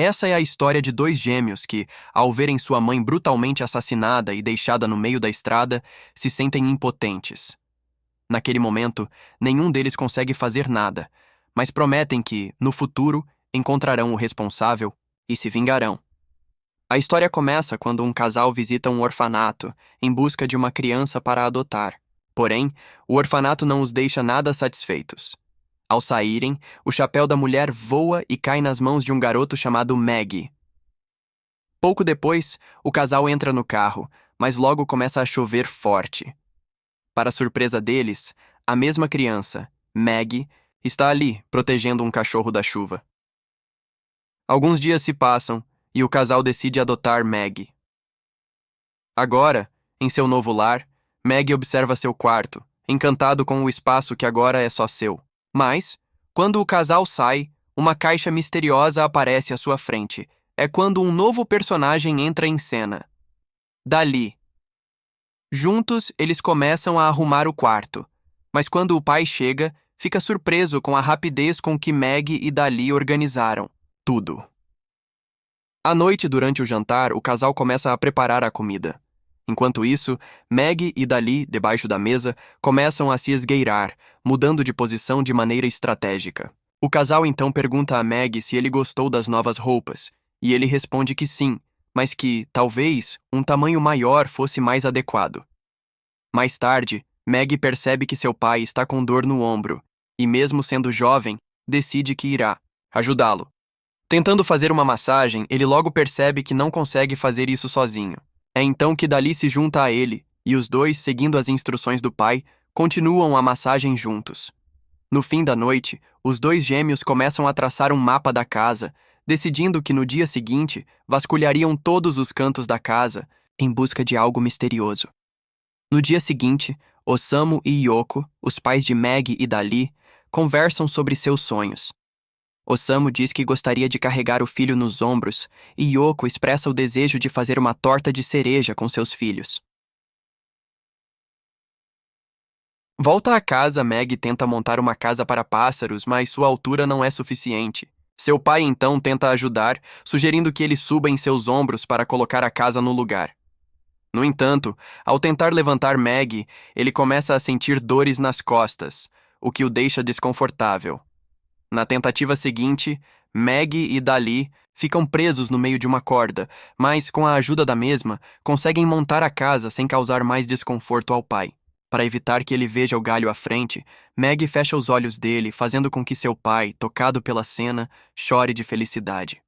Essa é a história de dois gêmeos que, ao verem sua mãe brutalmente assassinada e deixada no meio da estrada, se sentem impotentes. Naquele momento, nenhum deles consegue fazer nada, mas prometem que, no futuro, encontrarão o responsável e se vingarão. A história começa quando um casal visita um orfanato em busca de uma criança para adotar. Porém, o orfanato não os deixa nada satisfeitos. Ao saírem, o chapéu da mulher voa e cai nas mãos de um garoto chamado Maggie. Pouco depois, o casal entra no carro, mas logo começa a chover forte. Para surpresa deles, a mesma criança, Maggie, está ali, protegendo um cachorro da chuva. Alguns dias se passam e o casal decide adotar Maggie. Agora, em seu novo lar, Maggie observa seu quarto, encantado com o espaço que agora é só seu. Mas, quando o casal sai, uma caixa misteriosa aparece à sua frente. É quando um novo personagem entra em cena. Dali. Juntos, eles começam a arrumar o quarto. Mas quando o pai chega, fica surpreso com a rapidez com que Maggie e Dali organizaram tudo. À noite, durante o jantar, o casal começa a preparar a comida. Enquanto isso, Maggie e Dali, debaixo da mesa, começam a se esgueirar, mudando de posição de maneira estratégica. O casal então pergunta a Maggie se ele gostou das novas roupas, e ele responde que sim, mas que, talvez, um tamanho maior fosse mais adequado. Mais tarde, Maggie percebe que seu pai está com dor no ombro, e mesmo sendo jovem, decide que irá ajudá-lo. Tentando fazer uma massagem, ele logo percebe que não consegue fazer isso sozinho. É então que Dali se junta a ele, e os dois, seguindo as instruções do pai, continuam a massagem juntos. No fim da noite, os dois gêmeos começam a traçar um mapa da casa, decidindo que no dia seguinte vasculhariam todos os cantos da casa em busca de algo misterioso. No dia seguinte, Osamu e Yoko, os pais de Maggie e Dali, conversam sobre seus sonhos. Osamu diz que gostaria de carregar o filho nos ombros e Yoko expressa o desejo de fazer uma torta de cereja com seus filhos. Volta à casa, Maggie tenta montar uma casa para pássaros, mas sua altura não é suficiente. Seu pai então tenta ajudar, sugerindo que ele suba em seus ombros para colocar a casa no lugar. No entanto, ao tentar levantar Maggie, ele começa a sentir dores nas costas, o que o deixa desconfortável. Na tentativa seguinte, Maggie e Dali ficam presos no meio de uma corda, mas, com a ajuda da mesma, conseguem montar a casa sem causar mais desconforto ao pai. Para evitar que ele veja o galho à frente, Maggie fecha os olhos dele, fazendo com que seu pai, tocado pela cena, chore de felicidade.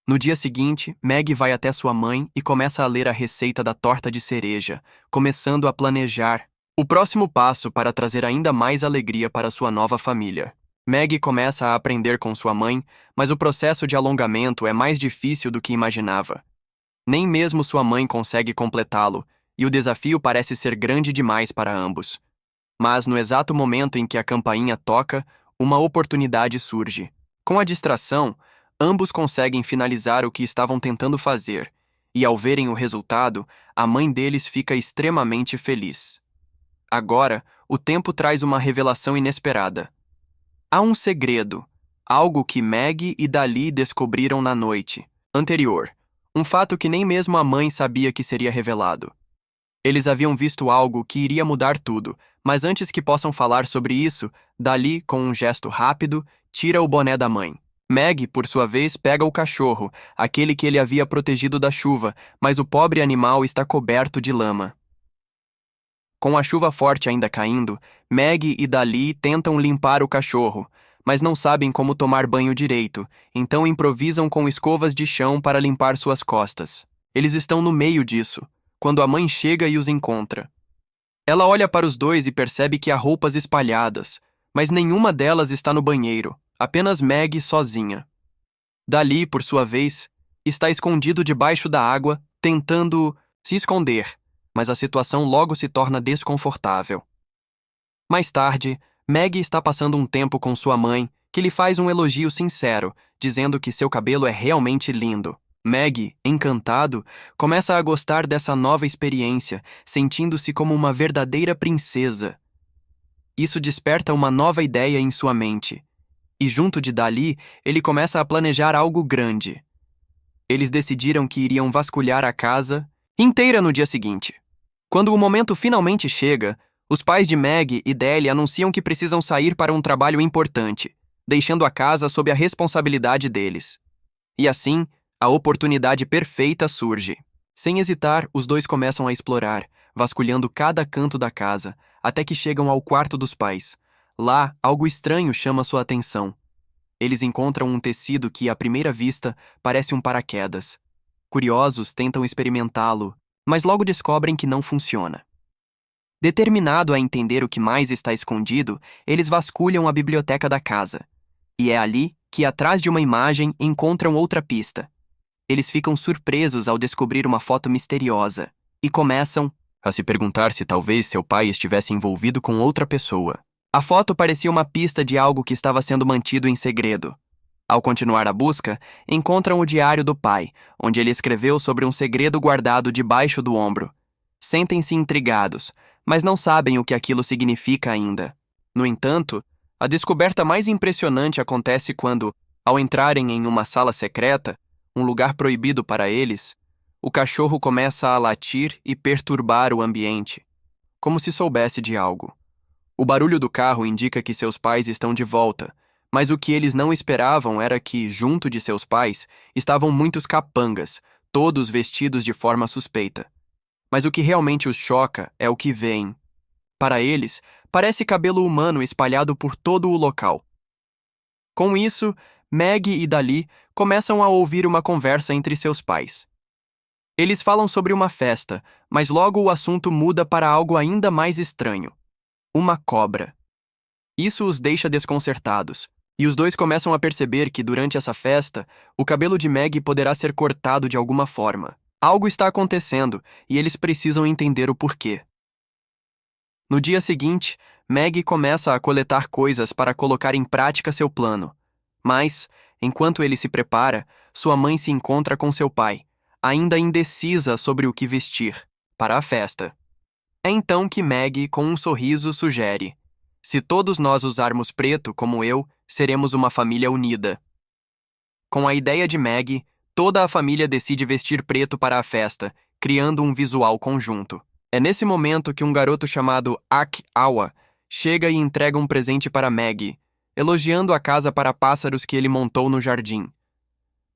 No dia seguinte, Maggie vai até sua mãe e começa a ler a receita da torta de cereja, começando a planejar o próximo passo para trazer ainda mais alegria para sua nova família. Maggie começa a aprender com sua mãe, mas o processo de alongamento é mais difícil do que imaginava. Nem mesmo sua mãe consegue completá-lo, e o desafio parece ser grande demais para ambos. Mas no exato momento em que a campainha toca, uma oportunidade surge. Com a distração, ambos conseguem finalizar o que estavam tentando fazer, e ao verem o resultado, a mãe deles fica extremamente feliz. Agora, o tempo traz uma revelação inesperada. Há um segredo, algo que Maggie e Dali descobriram na noite anterior, um fato que nem mesmo a mãe sabia que seria revelado. Eles haviam visto algo que iria mudar tudo, mas antes que possam falar sobre isso, Dali, com um gesto rápido, tira o boné da mãe. Maggie, por sua vez, pega o cachorro, aquele que ele havia protegido da chuva, mas o pobre animal está coberto de lama. Com a chuva forte ainda caindo, Maggie e Dali tentam limpar o cachorro, mas não sabem como tomar banho direito, então improvisam com escovas de chão para limpar suas costas. Eles estão no meio disso, quando a mãe chega e os encontra. Ela olha para os dois e percebe que há roupas espalhadas, mas nenhuma delas está no banheiro, apenas Maggie sozinha. Dali, por sua vez, está escondido debaixo da água, tentando se esconder, mas a situação logo se torna desconfortável. Mais tarde, Maggie está passando um tempo com sua mãe, que lhe faz um elogio sincero, dizendo que seu cabelo é realmente lindo. Maggie, encantado, começa a gostar dessa nova experiência, sentindo-se como uma verdadeira princesa. Isso desperta uma nova ideia em sua mente. E junto de Dali, ele começa a planejar algo grande. Eles decidiram que iriam vasculhar a casa inteira no dia seguinte. Quando o momento finalmente chega, os pais de Meg e Deli anunciam que precisam sair para um trabalho importante, deixando a casa sob a responsabilidade deles. E assim, a oportunidade perfeita surge. Sem hesitar, os dois começam a explorar, vasculhando cada canto da casa, até que chegam ao quarto dos pais. Lá, algo estranho chama sua atenção. Eles encontram um tecido que, à primeira vista, parece um paraquedas. Curiosos, tentam experimentá-lo, mas logo descobrem que não funciona. Determinado a entender o que mais está escondido, eles vasculham a biblioteca da casa. E é ali que, atrás de uma imagem, encontram outra pista. Eles ficam surpresos ao descobrir uma foto misteriosa e começam a se perguntar se talvez seu pai estivesse envolvido com outra pessoa. A foto parecia uma pista de algo que estava sendo mantido em segredo. Ao continuar a busca, encontram o diário do pai, onde ele escreveu sobre um segredo guardado debaixo do ombro. Sentem-se intrigados, mas não sabem o que aquilo significa ainda. No entanto, a descoberta mais impressionante acontece quando, ao entrarem em uma sala secreta, um lugar proibido para eles, o cachorro começa a latir e perturbar o ambiente, como se soubesse de algo. O barulho do carro indica que seus pais estão de volta, mas o que eles não esperavam era que, junto de seus pais, estavam muitos capangas, todos vestidos de forma suspeita. Mas o que realmente os choca é o que veem. Para eles, parece cabelo humano espalhado por todo o local. Com isso, Meg e Dali começam a ouvir uma conversa entre seus pais. Eles falam sobre uma festa, mas logo o assunto muda para algo ainda mais estranho. Uma cobra. Isso os deixa desconcertados, e os dois começam a perceber que durante essa festa, o cabelo de Meg poderá ser cortado de alguma forma. Algo está acontecendo, e eles precisam entender o porquê. No dia seguinte, Meg começa a coletar coisas para colocar em prática seu plano. Mas, enquanto ele se prepara, sua mãe se encontra com seu pai, ainda indecisa sobre o que vestir para a festa. É então que Meg, com um sorriso, sugere: se todos nós usarmos preto como eu, seremos uma família unida. Com a ideia de Meg, toda a família decide vestir preto para a festa, criando um visual conjunto. É nesse momento que um garoto chamado Ak Awa chega e entrega um presente para Meg, elogiando a casa para pássaros que ele montou no jardim.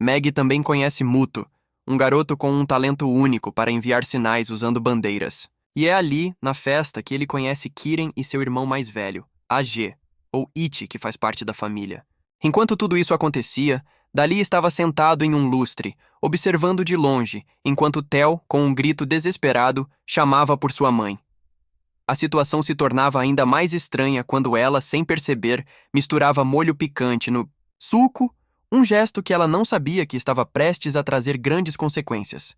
Meg também conhece Muto, um garoto com um talento único para enviar sinais usando bandeiras. E é ali, na festa, que ele conhece Kiren e seu irmão mais velho, AG, ou Ichi, que faz parte da família. Enquanto tudo isso acontecia, Dali estava sentado em um lustre, observando de longe, enquanto Theo, com um grito desesperado, chamava por sua mãe. A situação se tornava ainda mais estranha quando ela, sem perceber, misturava molho picante no suco, um gesto que ela não sabia que estava prestes a trazer grandes consequências.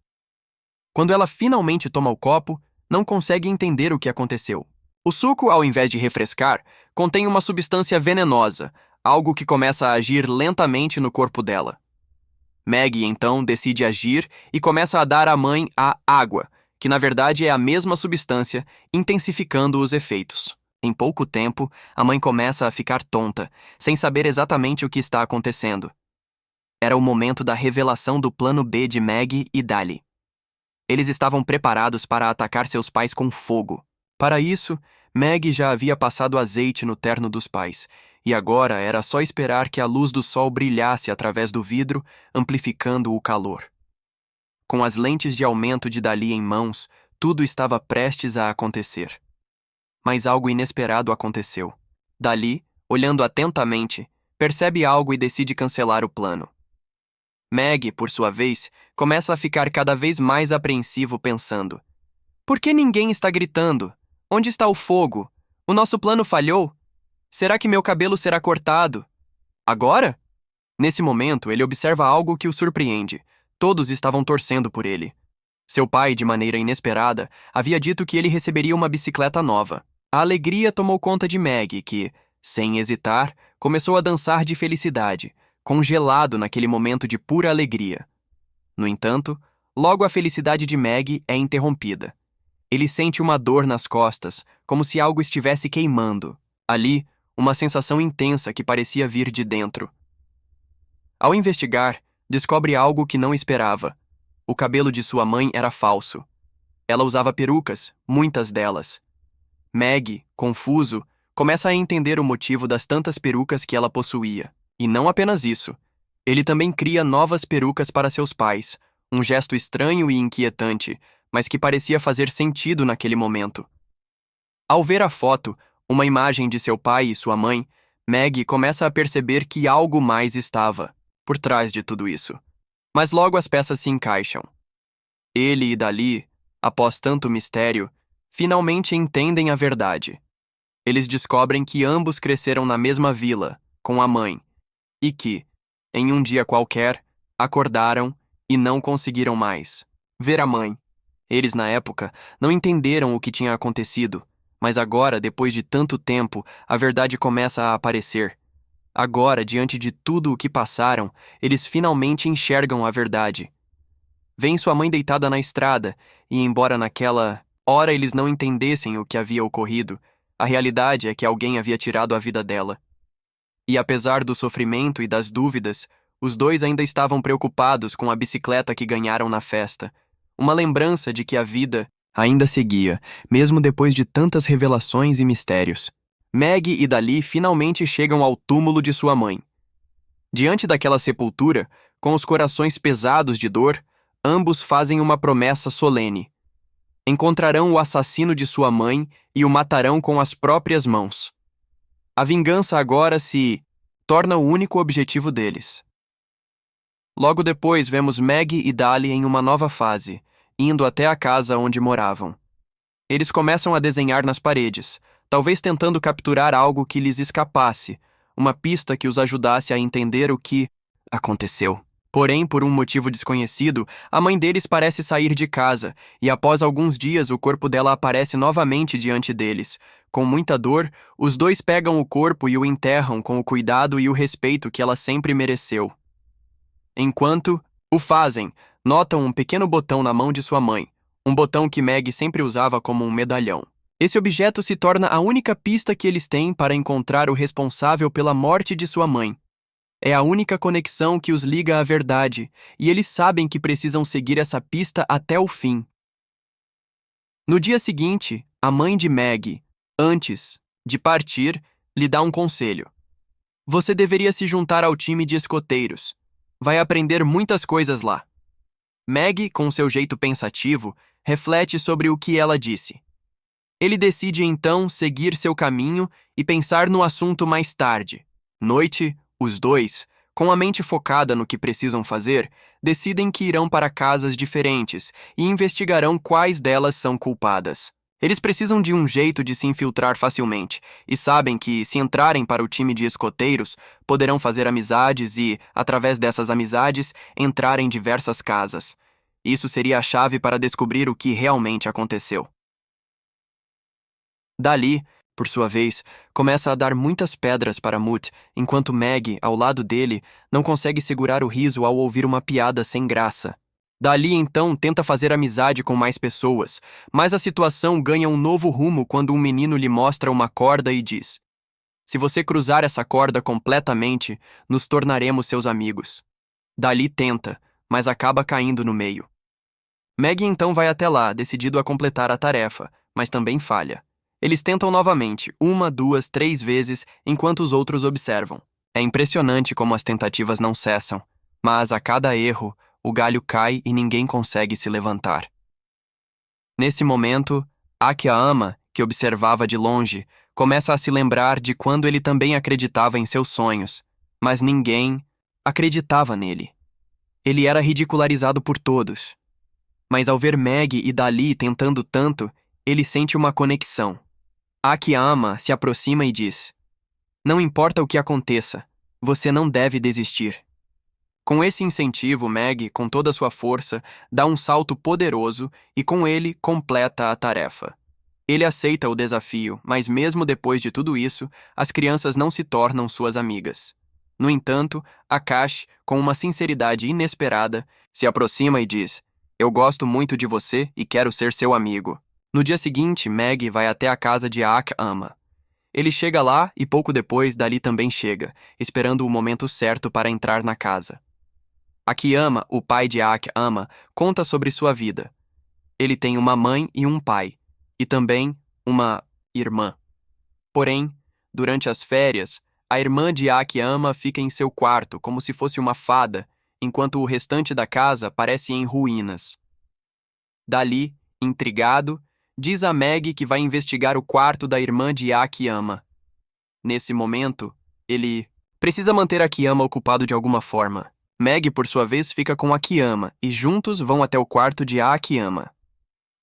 Quando ela finalmente toma o copo, não consegue entender o que aconteceu. O suco, ao invés de refrescar, contém uma substância venenosa, algo que começa a agir lentamente no corpo dela. Meg, então, decide agir e começa a dar à mãe a água, que na verdade é a mesma substância, intensificando os efeitos. Em pouco tempo, a mãe começa a ficar tonta, sem saber exatamente o que está acontecendo. Era o momento da revelação do plano B de Meg e Dali. Eles estavam preparados para atacar seus pais com fogo. Para isso, Meg já havia passado azeite no terno dos pais, e agora era só esperar que a luz do sol brilhasse através do vidro, amplificando o calor. Com as lentes de aumento de Dali em mãos, tudo estava prestes a acontecer. Mas algo inesperado aconteceu. Dali, olhando atentamente, percebe algo e decide cancelar o plano. Meg, por sua vez, começa a ficar cada vez mais apreensivo pensando: por que ninguém está gritando? Onde está o fogo? O nosso plano falhou? Será que meu cabelo será cortado? Agora? Nesse momento, ele observa algo que o surpreende. Todos estavam torcendo por ele. Seu pai, de maneira inesperada, havia dito que ele receberia uma bicicleta nova. A alegria tomou conta de Meg, que, sem hesitar, começou a dançar de felicidade, congelado naquele momento de pura alegria. No entanto, logo a felicidade de Meg é interrompida. Ele sente uma dor nas costas, como se algo estivesse queimando. Ali, uma sensação intensa que parecia vir de dentro. Ao investigar, descobre algo que não esperava. O cabelo de sua mãe era falso. Ela usava perucas, muitas delas. Maggie, confuso, começa a entender o motivo das tantas perucas que ela possuía. E não apenas isso. Ele também cria novas perucas para seus pais, um gesto estranho e inquietante, mas que parecia fazer sentido naquele momento. Ao ver a foto, uma imagem de seu pai e sua mãe, Maggie começa a perceber que algo mais estava por trás de tudo isso. Mas logo as peças se encaixam. Ele e Dali, após tanto mistério, finalmente entendem a verdade. Eles descobrem que ambos cresceram na mesma vila, com a mãe, e que, em um dia qualquer, acordaram e não conseguiram mais ver a mãe. Eles, na época, não entenderam o que tinha acontecido, mas agora, depois de tanto tempo, a verdade começa a aparecer. Agora, diante de tudo o que passaram, eles finalmente enxergam a verdade. Vêem sua mãe deitada na estrada, e embora naquela hora eles não entendessem o que havia ocorrido, a realidade é que alguém havia tirado a vida dela. E apesar do sofrimento e das dúvidas, os dois ainda estavam preocupados com a bicicleta que ganharam na festa. Uma lembrança de que a vida ainda seguia, mesmo depois de tantas revelações e mistérios. Maggie e Dali finalmente chegam ao túmulo de sua mãe. Diante daquela sepultura, com os corações pesados de dor, ambos fazem uma promessa solene. Encontrarão o assassino de sua mãe e o matarão com as próprias mãos. A vingança agora se torna o único objetivo deles. Logo depois, vemos Maggie e Dali em uma nova fase, indo até a casa onde moravam. Eles começam a desenhar nas paredes, talvez tentando capturar algo que lhes escapasse, uma pista que os ajudasse a entender o que aconteceu. Porém, por um motivo desconhecido, a mãe deles parece sair de casa, e após alguns dias o corpo dela aparece novamente diante deles. Com muita dor, os dois pegam o corpo e o enterram com o cuidado e o respeito que ela sempre mereceu. Enquanto o fazem, notam um pequeno botão na mão de sua mãe, um botão que Maggie sempre usava como um medalhão. Esse objeto se torna a única pista que eles têm para encontrar o responsável pela morte de sua mãe. É a única conexão que os liga à verdade, e eles sabem que precisam seguir essa pista até o fim. No dia seguinte, a mãe de Maggie, antes de partir, lhe dá um conselho. Você deveria se juntar ao time de escoteiros. Vai aprender muitas coisas lá. Maggie, com seu jeito pensativo, reflete sobre o que ela disse. Ele decide então seguir seu caminho e pensar no assunto mais tarde. Noite, os dois, com a mente focada no que precisam fazer, decidem que irão para casas diferentes e investigarão quais delas são culpadas. Eles precisam de um jeito de se infiltrar facilmente e sabem que, se entrarem para o time de escoteiros, poderão fazer amizades e, através dessas amizades, entrar em diversas casas. Isso seria a chave para descobrir o que realmente aconteceu. Dali, por sua vez, começa a dar muitas pedras para Mut, enquanto Maggie, ao lado dele, não consegue segurar o riso ao ouvir uma piada sem graça. Dali, então, tenta fazer amizade com mais pessoas, mas a situação ganha um novo rumo quando um menino lhe mostra uma corda e diz: se você cruzar essa corda completamente, nos tornaremos seus amigos. Dali tenta, mas acaba caindo no meio. Maggie então vai até lá, decidido a completar a tarefa, mas também falha. Eles tentam novamente, 1, 2, 3 vezes, enquanto os outros observam. É impressionante como as tentativas não cessam, mas a cada erro, o galho cai e ninguém consegue se levantar. Nesse momento, Akiyama, que observava de longe, começa a se lembrar de quando ele também acreditava em seus sonhos, mas ninguém acreditava nele. Ele era ridicularizado por todos. Mas ao ver Maggie e Dali tentando tanto, ele sente uma conexão. Akiyama se aproxima e diz: não importa o que aconteça, você não deve desistir. Com esse incentivo, Maggie, com toda a sua força, dá um salto poderoso e com ele completa a tarefa. Ele aceita o desafio, mas mesmo depois de tudo isso, as crianças não se tornam suas amigas. No entanto, Akashi, com uma sinceridade inesperada, se aproxima e diz: eu gosto muito de você e quero ser seu amigo. No dia seguinte, Maggie vai até a casa de Akiyama. Ele chega lá e pouco depois Dali também chega, esperando o momento certo para entrar na casa. Akiyama, o pai de Akiyama, conta sobre sua vida. Ele tem uma mãe e um pai, e também uma irmã. Porém, durante as férias, a irmã de Akiyama fica em seu quarto como se fosse uma fada, enquanto o restante da casa parece em ruínas. Dali, intrigado, diz a Meg que vai investigar o quarto da irmã de Akiyama. Nesse momento, ele precisa manter Akiyama ocupado de alguma forma. Meg, por sua vez, fica com Akiyama e juntos vão até o quarto de Akiyama.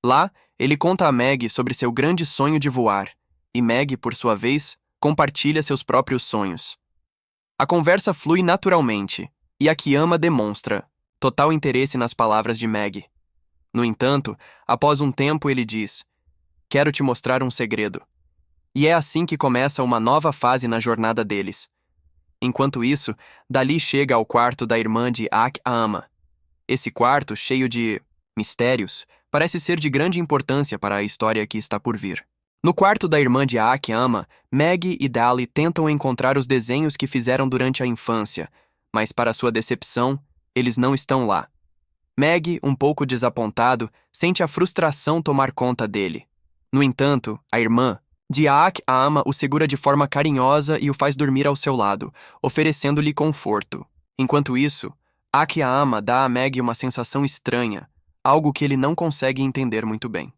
Lá, ele conta a Meg sobre seu grande sonho de voar, e Meg, por sua vez, compartilha seus próprios sonhos. A conversa flui naturalmente, e Akiyama demonstra total interesse nas palavras de Meg. No entanto, após um tempo ele diz: "Quero te mostrar um segredo." E é assim que começa uma nova fase na jornada deles. Enquanto isso, Dali chega ao quarto da irmã de Akiyama. Esse quarto, cheio de mistérios, parece ser de grande importância para a história que está por vir. No quarto da irmã de Akiyama, Meg e Dali tentam encontrar os desenhos que fizeram durante a infância, mas para sua decepção, eles não estão lá. Meg, um pouco desapontado, sente a frustração tomar conta dele. No entanto, a irmã de Akiyama o segura de forma carinhosa e o faz dormir ao seu lado, oferecendo-lhe conforto. Enquanto isso, Akiyama dá a Meg uma sensação estranha, algo que ele não consegue entender muito bem.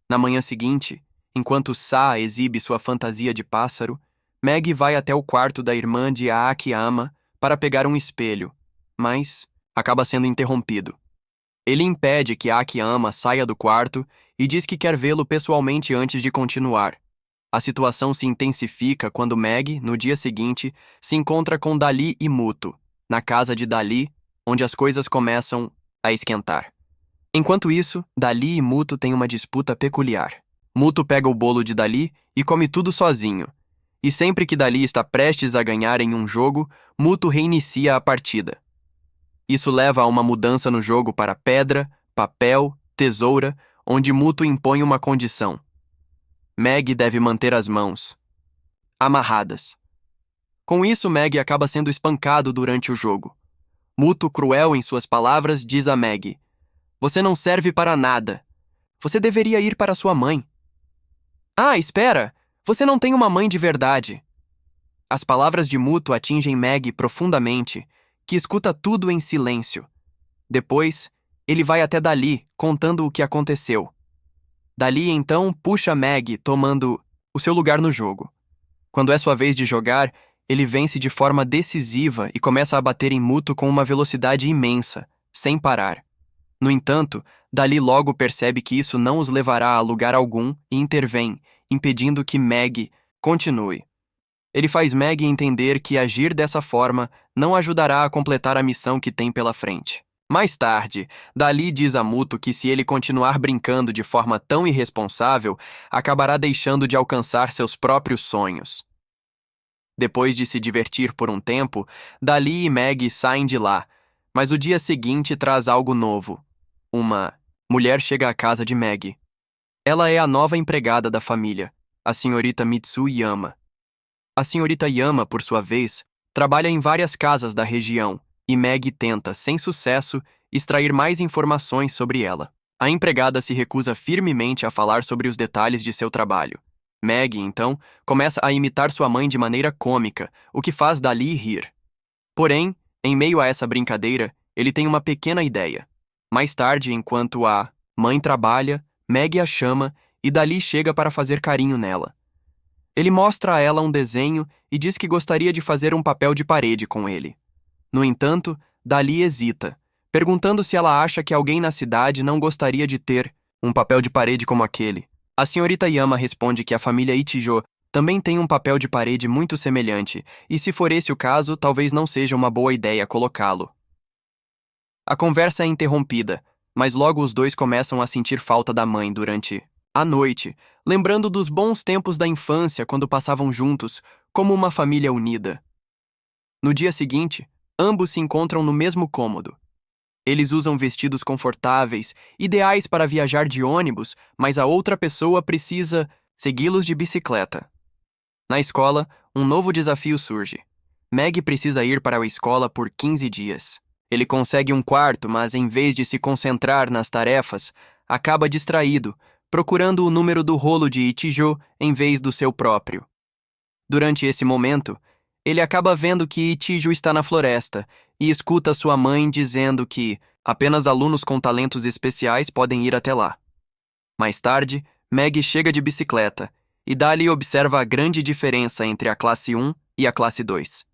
Na manhã seguinte, enquanto Sa exibe sua fantasia de pássaro, Meg vai até o quarto da irmã de Akiyama para pegar um espelho, mas acaba sendo interrompido. Ele impede que Akiyama saia do quarto e diz que quer vê-lo pessoalmente antes de continuar. A situação se intensifica quando Meg, no dia seguinte, se encontra com Dali e Muto, na casa de Dali, onde as coisas começam a esquentar. Enquanto isso, Dali e Muto têm uma disputa peculiar. Muto pega o bolo de Dali e come tudo sozinho. E sempre que Dali está prestes a ganhar em um jogo, Muto reinicia a partida. Isso leva a uma mudança no jogo para pedra, papel, tesoura, onde Muto impõe uma condição. Meg deve manter as mãos amarradas. Com isso, Meg acaba sendo espancado durante o jogo. Muto, cruel em suas palavras, diz a Meg: "Você não serve para nada. Você deveria ir para sua mãe." "Ah, espera! Você não tem uma mãe de verdade." As palavras de Muto atingem Meg profundamente, que escuta tudo em silêncio. Depois, ele vai até Dali, contando o que aconteceu. Dali, então, puxa Meg, tomando o seu lugar no jogo. Quando é sua vez de jogar, ele vence de forma decisiva e começa a bater em Muto com uma velocidade imensa, sem parar. No entanto, Dali logo percebe que isso não os levará a lugar algum e intervém, impedindo que Meg continue. Ele faz Meg entender que agir dessa forma não ajudará a completar a missão que tem pela frente. Mais tarde, Dali diz a Muto que se ele continuar brincando de forma tão irresponsável, acabará deixando de alcançar seus próprios sonhos. Depois de se divertir por um tempo, Dali e Meg saem de lá, mas o dia seguinte traz algo novo. Uma mulher chega à casa de Meg. Ela é a nova empregada da família, a senhorita Mitsuyama. A senhorita Yama, por sua vez, trabalha em várias casas da região, e Meg tenta, sem sucesso, extrair mais informações sobre ela. A empregada se recusa firmemente a falar sobre os detalhes de seu trabalho. Meg, então, começa a imitar sua mãe de maneira cômica, o que faz Dali rir. Porém, em meio a essa brincadeira, ele tem uma pequena ideia. Mais tarde, enquanto a mãe trabalha, Meg a chama e Dali chega para fazer carinho nela. Ele mostra a ela um desenho e diz que gostaria de fazer um papel de parede com ele. No entanto, Dali hesita, perguntando se ela acha que alguém na cidade não gostaria de ter um papel de parede como aquele. A senhorita Yama responde que a família Ichijo também tem um papel de parede muito semelhante, e se for esse o caso, talvez não seja uma boa ideia colocá-lo. A conversa é interrompida, mas logo os dois começam a sentir falta da mãe durante a noite, lembrando dos bons tempos da infância quando passavam juntos, como uma família unida. No dia seguinte, ambos se encontram no mesmo cômodo. Eles usam vestidos confortáveis, ideais para viajar de ônibus, mas a outra pessoa precisa segui-los de bicicleta. Na escola, um novo desafio surge. Meg precisa ir para a escola por 15 dias. Ele consegue um quarto, mas em vez de se concentrar nas tarefas, acaba distraído, procurando o número do rolo de Ichijo em vez do seu próprio. Durante esse momento, ele acaba vendo que Ichijo está na floresta e escuta sua mãe dizendo que apenas alunos com talentos especiais podem ir até lá. Mais tarde, Meg chega de bicicleta e dali observa a grande diferença entre a classe 1 e a classe 2.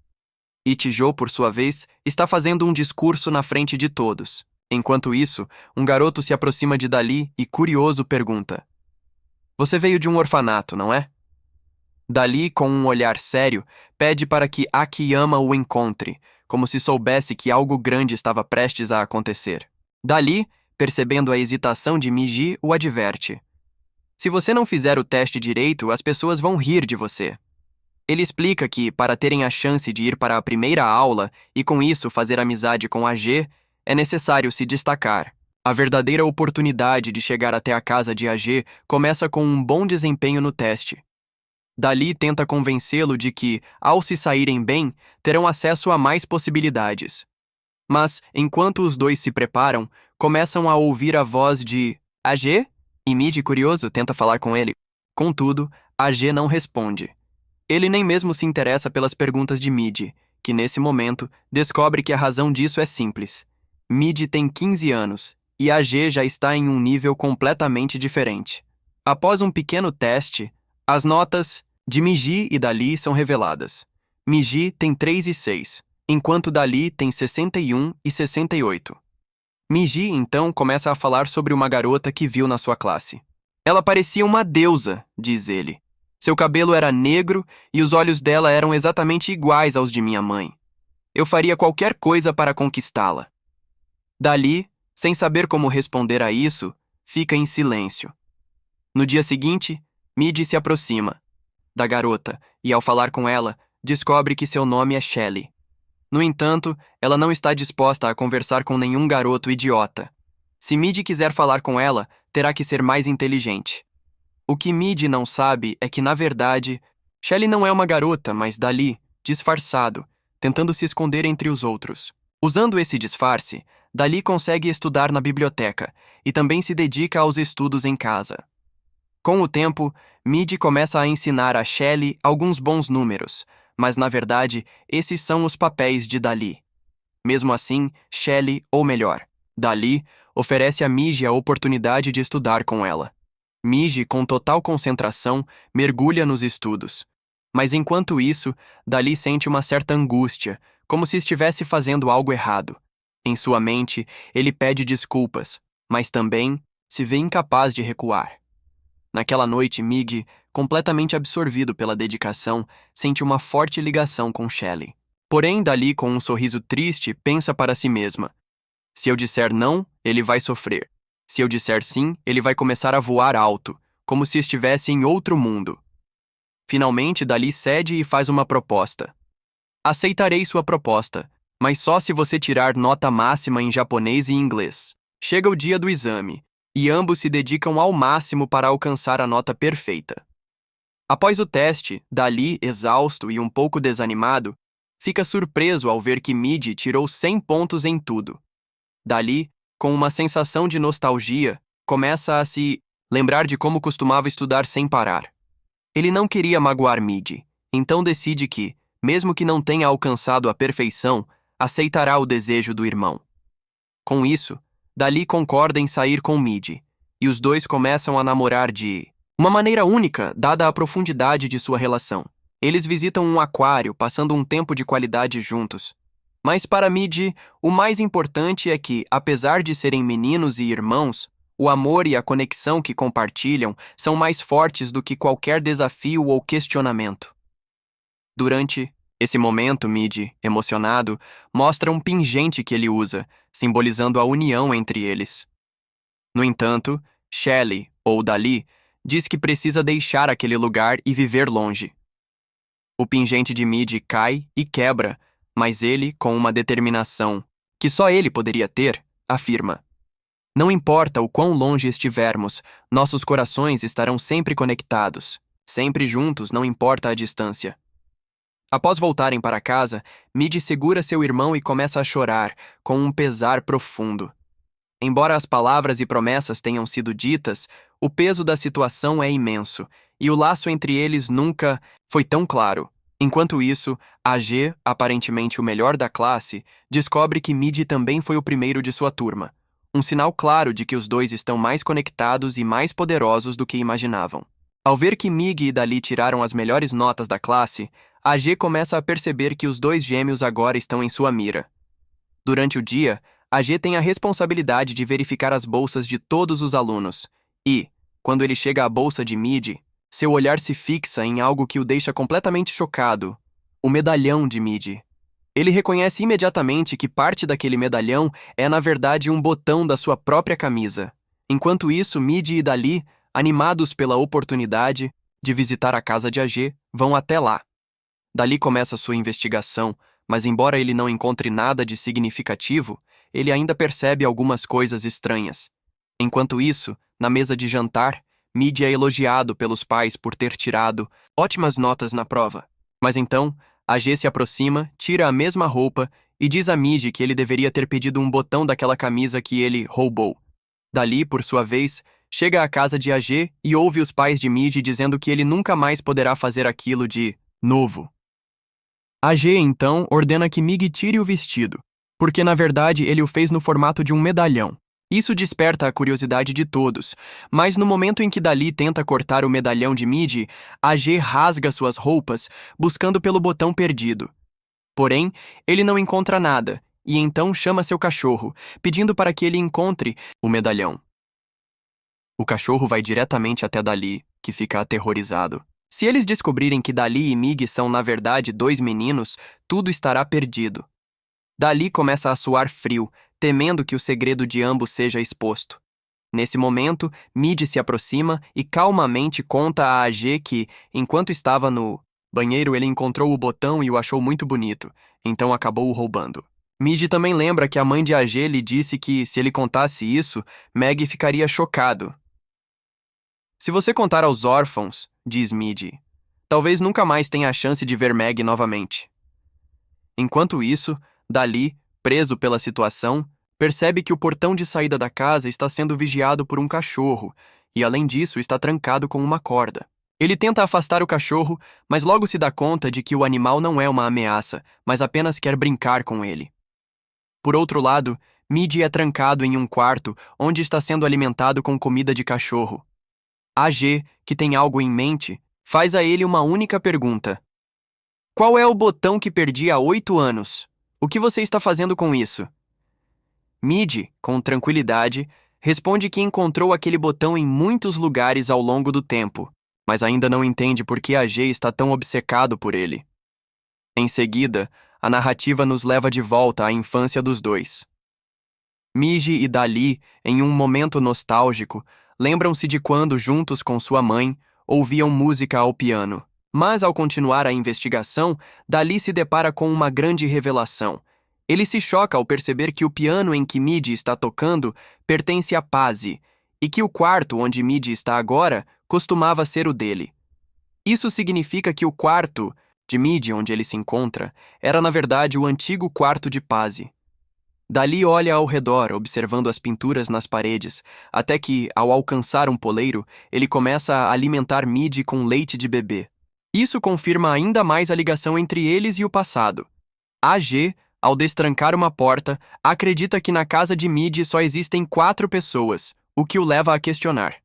Ichijo, por sua vez, está fazendo um discurso na frente de todos. Enquanto isso, um garoto se aproxima de Dali e, curioso, pergunta: "Você veio de um orfanato, não é?" Dali, com um olhar sério, pede para que Akiyama o encontre, como se soubesse que algo grande estava prestes a acontecer. Dali, percebendo a hesitação de Miji, o adverte: "Se você não fizer o teste direito, as pessoas vão rir de você." Ele explica que, para terem a chance de ir para a primeira aula e com isso fazer amizade com a G, é necessário se destacar. A verdadeira oportunidade de chegar até a casa de AG começa com um bom desempenho no teste. Dali tenta convencê-lo de que, ao se saírem bem, terão acesso a mais possibilidades. Mas, enquanto os dois se preparam, começam a ouvir a voz de AG? E Midi, curioso, tenta falar com ele. Contudo, AG não responde. Ele nem mesmo se interessa pelas perguntas de Midi, que nesse momento descobre que a razão disso é simples. Midi tem 15 anos e AG já está em um nível completamente diferente. Após um pequeno teste, as notas de Miji e Dali são reveladas. Miji tem 3 e 6, enquanto Dali tem 61 e 68. Miji, então, começa a falar sobre uma garota que viu na sua classe. "Ela parecia uma deusa", diz ele. "Seu cabelo era negro e os olhos dela eram exatamente iguais aos de minha mãe. Eu faria qualquer coisa para conquistá-la." Dali, sem saber como responder a isso, fica em silêncio. No dia seguinte, Midi se aproxima da garota e, ao falar com ela, descobre que seu nome é Shelly. No entanto, ela não está disposta a conversar com nenhum garoto idiota. Se Midi quiser falar com ela, terá que ser mais inteligente. O que Midi não sabe é que, na verdade, Shelly não é uma garota, mas Dali, disfarçado, tentando se esconder entre os outros. Usando esse disfarce, Dali consegue estudar na biblioteca e também se dedica aos estudos em casa. Com o tempo, Midi começa a ensinar a Shelly alguns bons números, mas na verdade, esses são os papéis de Dali. Mesmo assim, Shelly, ou melhor, Dali, oferece a Miji a oportunidade de estudar com ela. Miji, com total concentração, mergulha nos estudos. Mas enquanto isso, Dali sente uma certa angústia, como se estivesse fazendo algo errado. Em sua mente, ele pede desculpas, mas também se vê incapaz de recuar. Naquela noite, Migi, completamente absorvido pela dedicação, sente uma forte ligação com Shelly. Porém, Dali, com um sorriso triste, pensa para si mesma: se eu disser não, ele vai sofrer. Se eu disser sim, ele vai começar a voar alto, como se estivesse em outro mundo. Finalmente, Dali cede e faz uma proposta. "Aceitarei sua proposta, mas só se você tirar nota máxima em japonês e inglês." Chega o dia do exame, e ambos se dedicam ao máximo para alcançar a nota perfeita. Após o teste, Dali, exausto e um pouco desanimado, fica surpreso ao ver que Midi tirou 100 pontos em tudo. Dali, com uma sensação de nostalgia, começa a se lembrar de como costumava estudar sem parar. Ele não queria magoar Midi, então decide que, mesmo que não tenha alcançado a perfeição, aceitará o desejo do irmão. Com isso, Dali concorda em sair com Midi, e os dois começam a namorar de uma maneira única, dada a profundidade de sua relação. Eles visitam um aquário, passando um tempo de qualidade juntos. Mas para Midi, o mais importante é que, apesar de serem meninos e irmãos, o amor e a conexão que compartilham são mais fortes do que qualquer desafio ou questionamento. Durante esse momento, Midi, emocionado, mostra um pingente que ele usa, simbolizando a união entre eles. No entanto, Shelly, ou Dali, diz que precisa deixar aquele lugar e viver longe. O pingente de Midi cai e quebra, mas ele, com uma determinação que só ele poderia ter, afirma: "Não importa o quão longe estivermos, nossos corações estarão sempre conectados, sempre juntos, não importa a distância." Após voltarem para casa, Midi segura seu irmão e começa a chorar, com um pesar profundo. Embora as palavras e promessas tenham sido ditas, o peso da situação é imenso, e o laço entre eles nunca foi tão claro. Enquanto isso, AG, aparentemente o melhor da classe, descobre que Midi também foi o primeiro de sua turma. Um sinal claro de que os dois estão mais conectados e mais poderosos do que imaginavam. Ao ver que Mig e Dali tiraram as melhores notas da classe, AG começa a perceber que os dois gêmeos agora estão em sua mira. Durante o dia, AG tem a responsabilidade de verificar as bolsas de todos os alunos, e, quando ele chega à bolsa de Midi, seu olhar se fixa em algo que o deixa completamente chocado: o medalhão de Midi. Ele reconhece imediatamente que parte daquele medalhão é, na verdade, um botão da sua própria camisa. Enquanto isso, Midi e Dali, animados pela oportunidade de visitar a casa de AG, vão até lá. Dali começa sua investigação, mas embora ele não encontre nada de significativo, ele ainda percebe algumas coisas estranhas. Enquanto isso, na mesa de jantar, Midi é elogiado pelos pais por ter tirado ótimas notas na prova. Mas então, AG se aproxima, tira a mesma roupa e diz a Midi que ele deveria ter pedido um botão daquela camisa que ele roubou. Dali, por sua vez, chega à casa de AG e ouve os pais de Midi dizendo que ele nunca mais poderá fazer aquilo de novo. AG, então, ordena que Mig tire o vestido, porque na verdade ele o fez no formato de um medalhão. Isso desperta a curiosidade de todos, mas no momento em que Dali tenta cortar o medalhão de Midi, AG rasga suas roupas, buscando pelo botão perdido. Porém, ele não encontra nada, e então chama seu cachorro, pedindo para que ele encontre o medalhão. O cachorro vai diretamente até Dali, que fica aterrorizado. Se eles descobrirem que Dali e Mig são na verdade dois meninos, tudo estará perdido. Dali começa a suar frio, temendo que o segredo de ambos seja exposto. Nesse momento, Midi se aproxima e calmamente conta a AG que, enquanto estava no banheiro, ele encontrou o botão e o achou muito bonito, então acabou o roubando. Midi também lembra que a mãe de AG lhe disse que, se ele contasse isso, Meg ficaria chocado. Se você contar aos órfãos, diz Midi, talvez nunca mais tenha a chance de ver Meg novamente. Enquanto isso, Dali, preso pela situação, percebe que o portão de saída da casa está sendo vigiado por um cachorro e, além disso, está trancado com uma corda. Ele tenta afastar o cachorro, mas logo se dá conta de que o animal não é uma ameaça, mas apenas quer brincar com ele. Por outro lado, Midi é trancado em um quarto onde está sendo alimentado com comida de cachorro. AG, que tem algo em mente, faz a ele uma única pergunta. Qual é o botão que perdi há 8 anos? O que você está fazendo com isso? Midi, com tranquilidade, responde que encontrou aquele botão em muitos lugares ao longo do tempo, mas ainda não entende por que AG está tão obcecado por ele. Em seguida, a narrativa nos leva de volta à infância dos dois. Midi e Dali, em um momento nostálgico, lembram-se de quando, juntos com sua mãe, ouviam música ao piano. Mas, ao continuar a investigação, Dali se depara com uma grande revelação. Ele se choca ao perceber que o piano em que Midi está tocando pertence a Pazzi, e que o quarto onde Midi está agora costumava ser o dele. Isso significa que o quarto de Midi, onde ele se encontra, era na verdade o antigo quarto de Pazzi. Dali olha ao redor, observando as pinturas nas paredes, até que, ao alcançar um poleiro, ele começa a alimentar Midi com leite de bebê. Isso confirma ainda mais a ligação entre eles e o passado. AG, ao destrancar uma porta, acredita que na casa de Midi só existem 4 pessoas, o que o leva a questionar.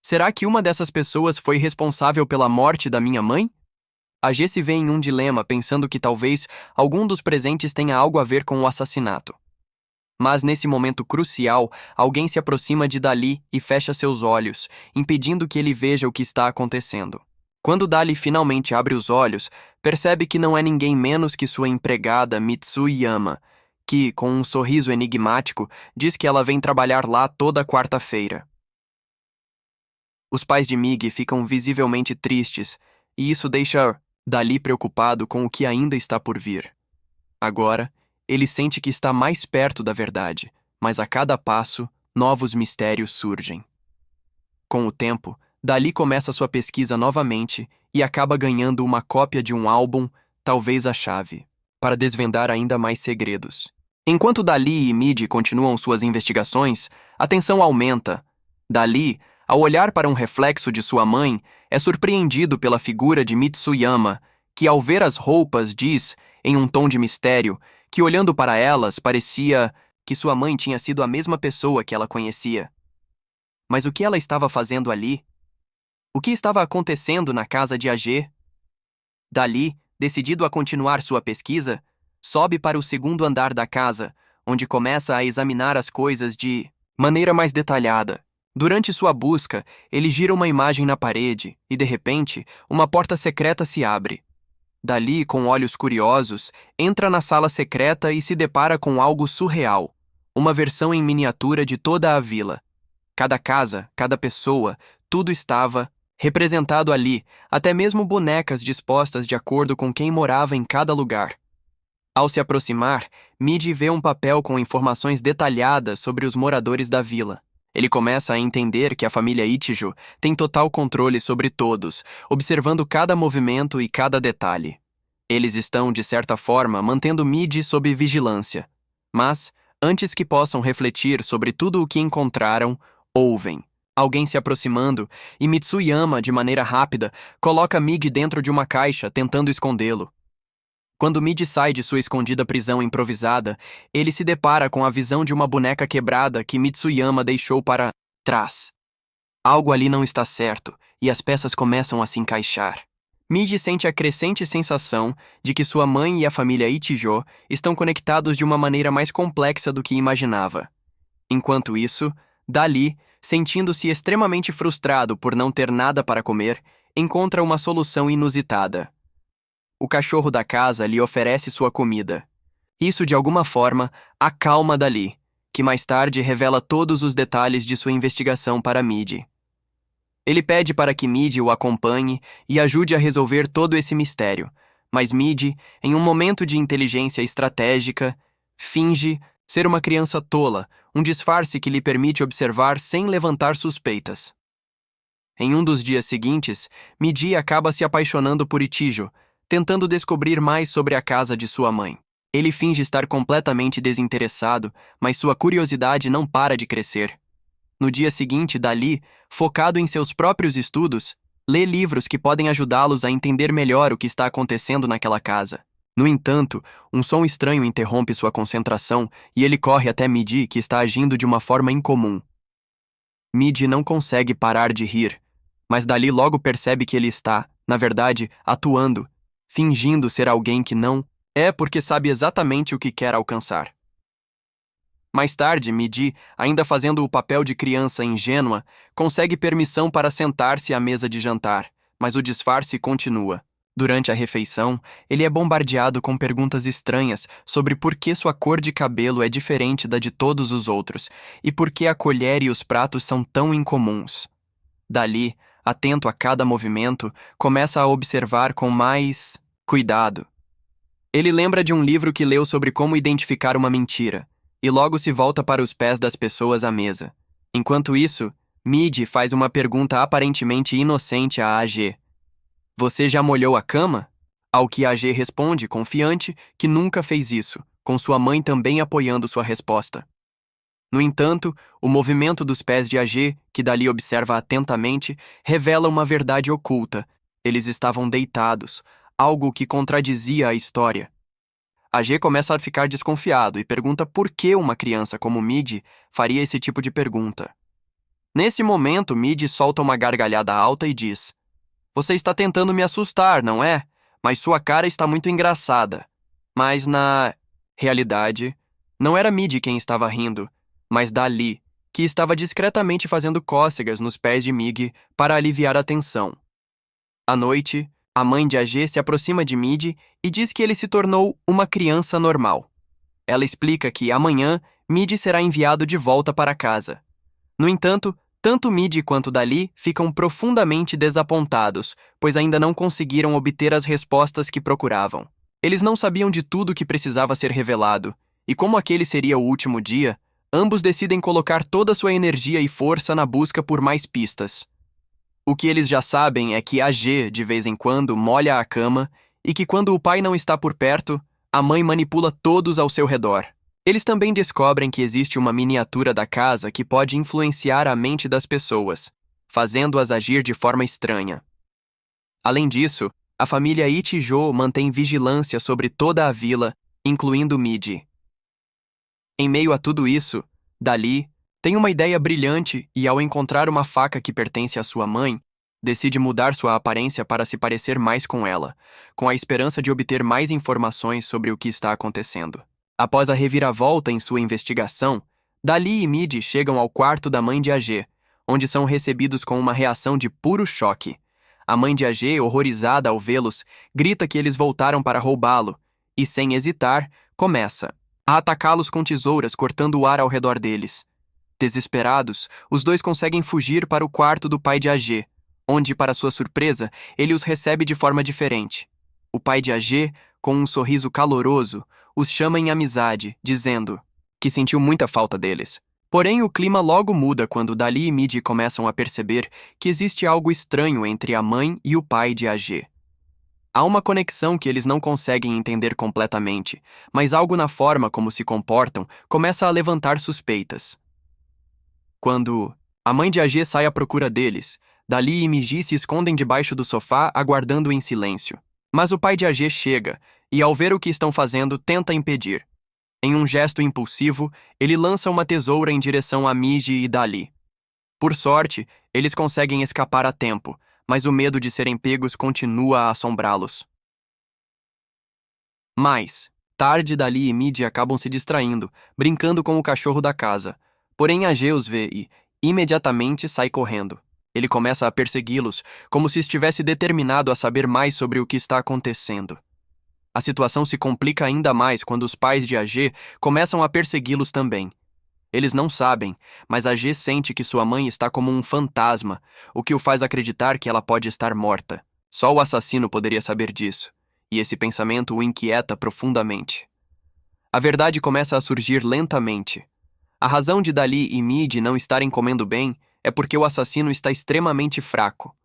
Será que uma dessas pessoas foi responsável pela morte da minha mãe? AG se vê em um dilema, pensando que talvez algum dos presentes tenha algo a ver com o assassinato. Mas nesse momento crucial, alguém se aproxima de Dali e fecha seus olhos, impedindo que ele veja o que está acontecendo. Quando Dali finalmente abre os olhos, percebe que não é ninguém menos que sua empregada Mitsuyama, que, com um sorriso enigmático, diz que ela vem trabalhar lá toda quarta-feira. Os pais de Mig ficam visivelmente tristes, e isso deixa Dali preocupado com o que ainda está por vir. Agora, ele sente que está mais perto da verdade, mas a cada passo, novos mistérios surgem. Com o tempo, Dali começa sua pesquisa novamente e acaba ganhando uma cópia de um álbum talvez a chave para desvendar ainda mais segredos. Enquanto Dali e Midi continuam suas investigações, a tensão aumenta. Dali, ao olhar para um reflexo de sua mãe, é surpreendido pela figura de Mitsuyama, que ao ver as roupas diz, em um tom de mistério, que olhando para elas parecia que sua mãe tinha sido a mesma pessoa que ela conhecia. Mas o que ela estava fazendo ali? O que estava acontecendo na casa de AG? Dali, decidido a continuar sua pesquisa, sobe para o segundo andar da casa, onde começa a examinar as coisas de maneira mais detalhada. Durante sua busca, ele gira uma imagem na parede e, de repente, uma porta secreta se abre. Dali, com olhos curiosos, entra na sala secreta e se depara com algo surreal, uma versão em miniatura de toda a vila. Cada casa, cada pessoa, tudo estava representado ali, até mesmo bonecas dispostas de acordo com quem morava em cada lugar. Ao se aproximar, Midi vê um papel com informações detalhadas sobre os moradores da vila. Ele começa a entender que a família Ichijo tem total controle sobre todos, observando cada movimento e cada detalhe. Eles estão, de certa forma, mantendo Midi sob vigilância. Mas, antes que possam refletir sobre tudo o que encontraram, ouvem alguém se aproximando e Mitsuyama, de maneira rápida, coloca Midi dentro de uma caixa, tentando escondê-lo. Quando Midi sai de sua escondida prisão improvisada, ele se depara com a visão de uma boneca quebrada que Mitsuyama deixou para trás. Algo ali não está certo, e as peças começam a se encaixar. Midi sente a crescente sensação de que sua mãe e a família Ichijo estão conectados de uma maneira mais complexa do que imaginava. Enquanto isso, Dali, sentindo-se extremamente frustrado por não ter nada para comer, encontra uma solução inusitada. O cachorro da casa lhe oferece sua comida. Isso, de alguma forma, acalma Dali, que mais tarde revela todos os detalhes de sua investigação para Midi. Ele pede para que Midi o acompanhe e ajude a resolver todo esse mistério, mas Midi, em um momento de inteligência estratégica, finge ser uma criança tola, um disfarce que lhe permite observar sem levantar suspeitas. Em um dos dias seguintes, Midi acaba se apaixonando por Ichijo, tentando descobrir mais sobre a casa de sua mãe. Ele finge estar completamente desinteressado, mas sua curiosidade não para de crescer. No dia seguinte, Dali, focado em seus próprios estudos, lê livros que podem ajudá-los a entender melhor o que está acontecendo naquela casa. No entanto, um som estranho interrompe sua concentração e ele corre até Midi, que está agindo de uma forma incomum. Midi não consegue parar de rir, mas Dali logo percebe que ele está, na verdade, atuando, fingindo ser alguém que não é porque sabe exatamente o que quer alcançar. Mais tarde, Midi, ainda fazendo o papel de criança ingênua, consegue permissão para sentar-se à mesa de jantar, mas o disfarce continua. Durante a refeição, ele é bombardeado com perguntas estranhas sobre por que sua cor de cabelo é diferente da de todos os outros e por que a colher e os pratos são tão incomuns. Dali, atento a cada movimento, começa a observar com mais cuidado. Ele lembra de um livro que leu sobre como identificar uma mentira, e logo se volta para os pés das pessoas à mesa. Enquanto isso, Midi faz uma pergunta aparentemente inocente a AG. Você já molhou a cama? Ao que AG responde, confiante, que nunca fez isso, com sua mãe também apoiando sua resposta. No entanto, o movimento dos pés de AG, que Dali observa atentamente, revela uma verdade oculta. Eles estavam deitados, algo que contradizia a história. AG começa a ficar desconfiado e pergunta por que uma criança como Midi faria esse tipo de pergunta. Nesse momento, Midi solta uma gargalhada alta e diz: Você está tentando me assustar, não é? Mas sua cara está muito engraçada. Mas na realidade, não era Midi quem estava rindo, mas Dali, que estava discretamente fazendo cócegas nos pés de Migi para aliviar a tensão. À noite, a mãe de AG se aproxima de Midi e diz que ele se tornou uma criança normal. Ela explica que amanhã Midi será enviado de volta para casa. No entanto, tanto Midi quanto Dali ficam profundamente desapontados, pois ainda não conseguiram obter as respostas que procuravam. Eles não sabiam de tudo que precisava ser revelado, e como aquele seria o último dia, ambos decidem colocar toda sua energia e força na busca por mais pistas. O que eles já sabem é que AG, de vez em quando, molha a cama e que quando o pai não está por perto, a mãe manipula todos ao seu redor. Eles também descobrem que existe uma miniatura da casa que pode influenciar a mente das pessoas, fazendo-as agir de forma estranha. Além disso, a família Ichijo mantém vigilância sobre toda a vila, incluindo Midi. Em meio a tudo isso, Dali tem uma ideia brilhante e, ao encontrar uma faca que pertence à sua mãe, decide mudar sua aparência para se parecer mais com ela, com a esperança de obter mais informações sobre o que está acontecendo. Após a reviravolta em sua investigação, Dali e Midi chegam ao quarto da mãe de AG, onde são recebidos com uma reação de puro choque. A mãe de AG, horrorizada ao vê-los, grita que eles voltaram para roubá-lo e, sem hesitar, começa a atacá-los com tesouras, cortando o ar ao redor deles. Desesperados, os dois conseguem fugir para o quarto do pai de AG, onde, para sua surpresa, ele os recebe de forma diferente. O pai de AG, com um sorriso caloroso, os chama em amizade, dizendo que sentiu muita falta deles. Porém, o clima logo muda quando Dali e Midi começam a perceber que existe algo estranho entre a mãe e o pai de AG. Há uma conexão que eles não conseguem entender completamente, mas algo na forma como se comportam começa a levantar suspeitas. Quando a mãe de AG sai à procura deles, Dali e Midi se escondem debaixo do sofá, aguardando em silêncio. Mas o pai de AG chega e, ao ver o que estão fazendo, tenta impedir. Em um gesto impulsivo, ele lança uma tesoura em direção a Midi e Dali. Por sorte, eles conseguem escapar a tempo, mas o medo de serem pegos continua a assombrá-los. Mais tarde, Dali e Midi acabam se distraindo, brincando com o cachorro da casa. Porém, AG os vê e, imediatamente, sai correndo. Ele começa a persegui-los, como se estivesse determinado a saber mais sobre o que está acontecendo. A situação se complica ainda mais quando os pais de AG começam a persegui-los também. Eles não sabem, mas AG sente que sua mãe está como um fantasma, o que o faz acreditar que ela pode estar morta. Só o assassino poderia saber disso, e esse pensamento o inquieta profundamente. A verdade começa a surgir lentamente. A razão de Dali e Midi não estarem comendo bem é porque o assassino está extremamente fraco.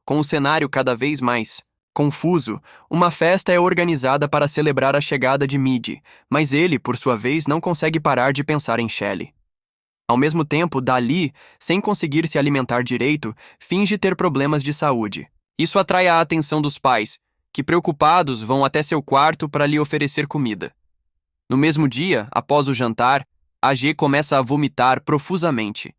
Com o cenário cada vez mais confuso, uma festa é organizada para celebrar a chegada de Midi, mas ele, por sua vez, não consegue parar de pensar em Shelly. Ao mesmo tempo, Dali, sem conseguir se alimentar direito, finge ter problemas de saúde. Isso atrai a atenção dos pais, que, preocupados, vão até seu quarto para lhe oferecer comida. No mesmo dia, após o jantar, AG começa a vomitar profusamente.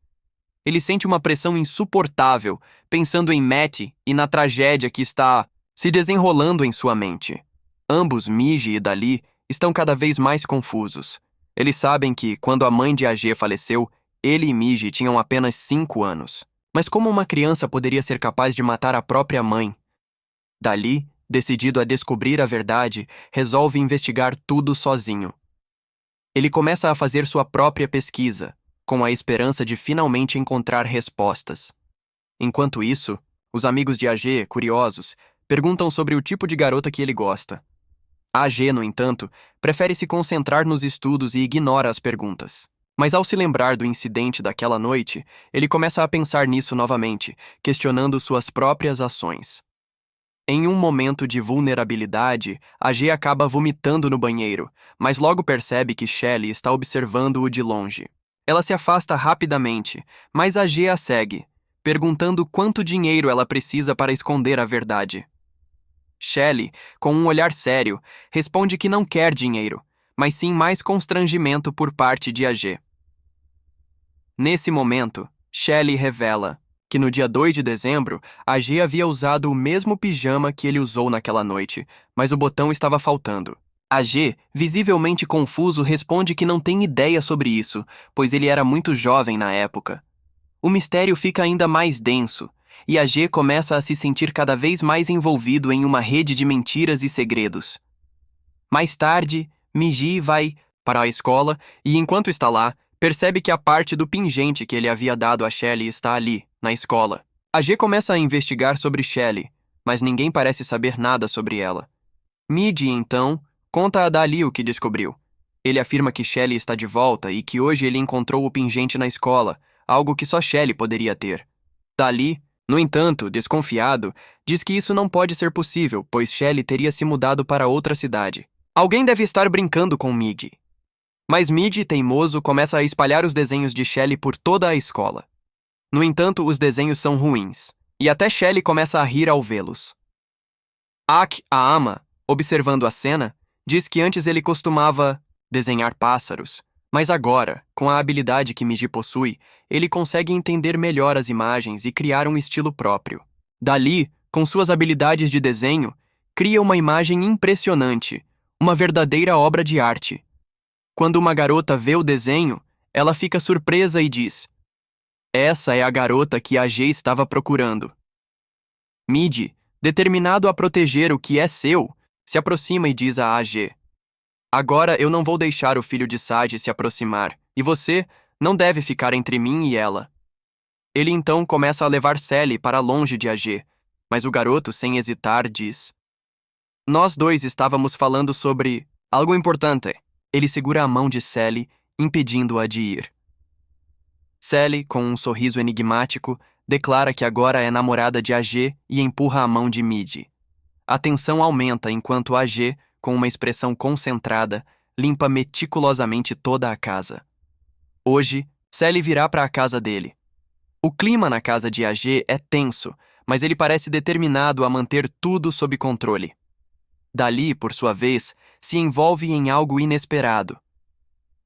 Ele sente uma pressão insuportável, pensando em Matt e na tragédia que está se desenrolando em sua mente. Ambos, Midi e Dali, estão cada vez mais confusos. Eles sabem que, quando a mãe de AG faleceu, ele e Midi tinham apenas 5 anos. Mas como uma criança poderia ser capaz de matar a própria mãe? Dali, decidido a descobrir a verdade, resolve investigar tudo sozinho. Ele começa a fazer sua própria pesquisa, com a esperança de finalmente encontrar respostas. Enquanto isso, os amigos de AG, curiosos, perguntam sobre o tipo de garota que ele gosta. AG, no entanto, prefere se concentrar nos estudos e ignora as perguntas. Mas ao se lembrar do incidente daquela noite, ele começa a pensar nisso novamente, questionando suas próprias ações. Em um momento de vulnerabilidade, AG acaba vomitando no banheiro, mas logo percebe que Shelly está observando-o de longe. Ela se afasta rapidamente, mas AG a segue, perguntando quanto dinheiro ela precisa para esconder a verdade. Shelly, com um olhar sério, responde que não quer dinheiro, mas sim mais constrangimento por parte de AG. Nesse momento, Shelly revela que no dia 2 de dezembro, AG havia usado o mesmo pijama que ele usou naquela noite, mas o botão estava faltando. AG, visivelmente confuso, responde que não tem ideia sobre isso, pois ele era muito jovem na época. O mistério fica ainda mais denso, e AG começa a se sentir cada vez mais envolvido em uma rede de mentiras e segredos. Mais tarde, Midi vai para a escola e, enquanto está lá, percebe que a parte do pingente que ele havia dado a Shelly está ali, na escola. AG começa a investigar sobre Shelly, mas ninguém parece saber nada sobre ela. Midi, então, conta a Dali o que descobriu. Ele afirma que Shelly está de volta e que hoje ele encontrou o pingente na escola, algo que só Shelly poderia ter. Dali No entanto, desconfiado, diz que isso não pode ser possível, pois Shelley teria se mudado para outra cidade. Alguém deve estar brincando com Midi. Mas Midi, teimoso, começa a espalhar os desenhos de Shelley por toda a escola. No entanto, os desenhos são ruins, e até Shelley começa a rir ao vê-los. Ak, a ama, observando a cena, diz que antes ele costumava desenhar pássaros, mas agora, com a habilidade que Midi possui, ele consegue entender melhor as imagens e criar um estilo próprio. Dali, com suas habilidades de desenho, cria uma imagem impressionante, uma verdadeira obra de arte. Quando uma garota vê o desenho, ela fica surpresa e diz: "Essa é a garota que a G estava procurando." Midi, determinado a proteger o que é seu, se aproxima e diz a AG: "Agora eu não vou deixar o filho de Sage se aproximar, e você não deve ficar entre mim e ela." Ele então começa a levar Sally para longe de AG, mas o garoto, sem hesitar, diz: "Nós dois estávamos falando sobre algo importante." Ele segura a mão de Sally, impedindo-a de ir. Sally, com um sorriso enigmático, declara que agora é namorada de AG e empurra a mão de Midi. A tensão aumenta enquanto AG, com uma expressão concentrada, limpa meticulosamente toda a casa. Hoje, Sally virá para a casa dele. O clima na casa de AG é tenso, mas ele parece determinado a manter tudo sob controle. Dali, por sua vez, se envolve em algo inesperado.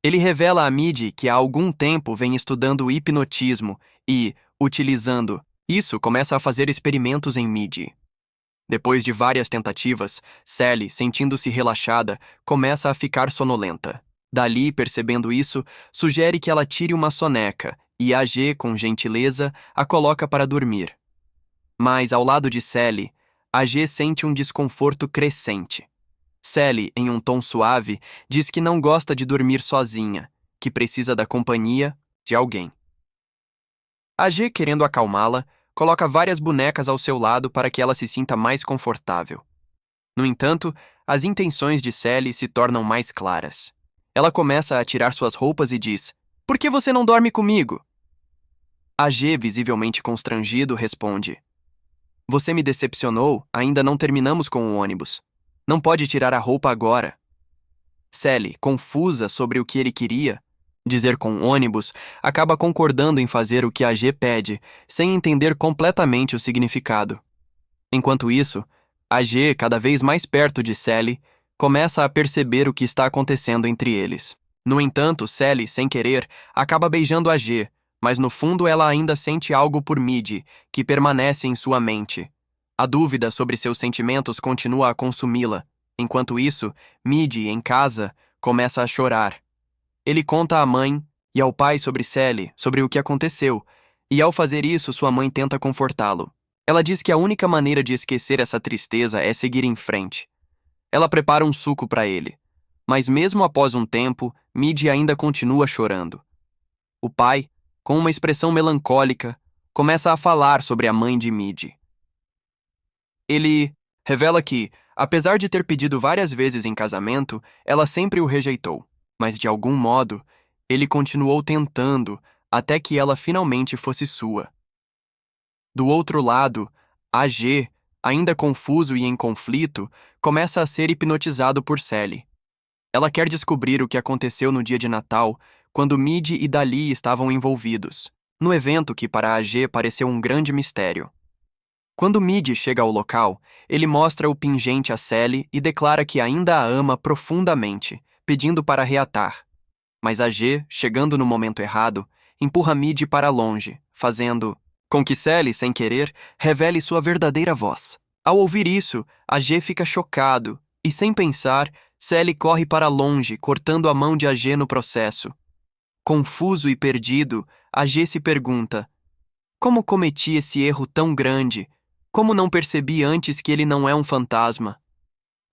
Ele revela a Midi que há algum tempo vem estudando hipnotismo e, utilizando isso, começa a fazer experimentos em Midi. Depois de várias tentativas, Sally, sentindo-se relaxada, começa a ficar sonolenta. Dali, percebendo isso, sugere que ela tire uma soneca e AG, com gentileza, a coloca para dormir. Mas, ao lado de Sally, AG sente um desconforto crescente. Sally, em um tom suave, diz que não gosta de dormir sozinha, que precisa da companhia de alguém. AG, querendo acalmá-la, coloca várias bonecas ao seu lado para que ela se sinta mais confortável. No entanto, as intenções de Sally se tornam mais claras. Ela começa a tirar suas roupas e diz: "Por que você não dorme comigo?" AG, visivelmente constrangido, responde: "Você me decepcionou, ainda não terminamos com o ônibus. Não pode tirar a roupa agora." Sally, confusa sobre o que ele queria dizer com ônibus, acaba concordando em fazer o que AG pede, sem entender completamente o significado. Enquanto isso, AG, cada vez mais perto de Sally, começa a perceber o que está acontecendo entre eles. No entanto, Sally, sem querer, acaba beijando AG, mas no fundo ela ainda sente algo por Midi, que permanece em sua mente. A dúvida sobre seus sentimentos continua a consumi-la. Enquanto isso, Midi, em casa, começa a chorar. Ele conta à mãe e ao pai sobre Sally, sobre o que aconteceu, e ao fazer isso, sua mãe tenta confortá-lo. Ela diz que a única maneira de esquecer essa tristeza é seguir em frente. Ela prepara um suco para ele, mas mesmo após um tempo, Midi ainda continua chorando. O pai, com uma expressão melancólica, começa a falar sobre a mãe de Midi. Ele revela que, apesar de ter pedido várias vezes em casamento, ela sempre o rejeitou. Mas, de algum modo, ele continuou tentando até que ela finalmente fosse sua. Do outro lado, AG, ainda confuso e em conflito, começa a ser hipnotizado por Sally. Ela quer descobrir o que aconteceu no dia de Natal, quando Midi e Dali estavam envolvidos, no evento que para AG pareceu um grande mistério. Quando Midi chega ao local, ele mostra o pingente a Sally e declara que ainda a ama profundamente, pedindo para reatar. Mas AG, chegando no momento errado, empurra Midi para longe, fazendo com que Sally, sem querer, revele sua verdadeira voz. Ao ouvir isso, AG fica chocado e, sem pensar, Sally corre para longe, cortando a mão de AG no processo. Confuso e perdido, AG se pergunta: como cometi esse erro tão grande? Como não percebi antes que ele não é um fantasma?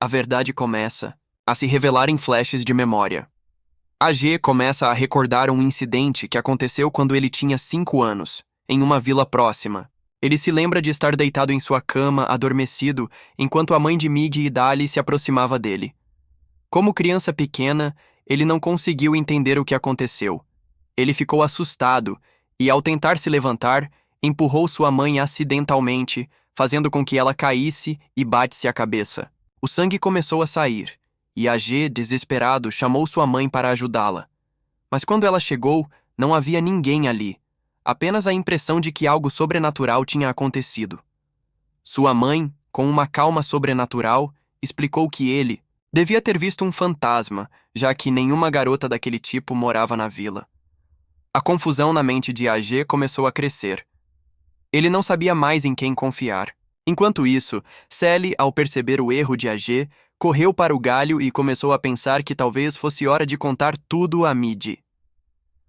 A verdade começa a se revelar em flashes de memória. AG começa a recordar um incidente que aconteceu quando ele tinha 5 anos, em uma vila próxima. Ele se lembra de estar deitado em sua cama, adormecido, enquanto a mãe de Midi e Dali se aproximava dele. Como criança pequena, ele não conseguiu entender o que aconteceu. Ele ficou assustado e, ao tentar se levantar, empurrou sua mãe acidentalmente, fazendo com que ela caísse e bate-se a cabeça. O sangue começou a sair, e AG, desesperado, chamou sua mãe para ajudá-la. Mas quando ela chegou, não havia ninguém ali, apenas a impressão de que algo sobrenatural tinha acontecido. Sua mãe, com uma calma sobrenatural, explicou que ele devia ter visto um fantasma, já que nenhuma garota daquele tipo morava na vila. A confusão na mente de AG começou a crescer. Ele não sabia mais em quem confiar. Enquanto isso, Sally, ao perceber o erro de AG, correu para o galho e começou a pensar que talvez fosse hora de contar tudo a Midi.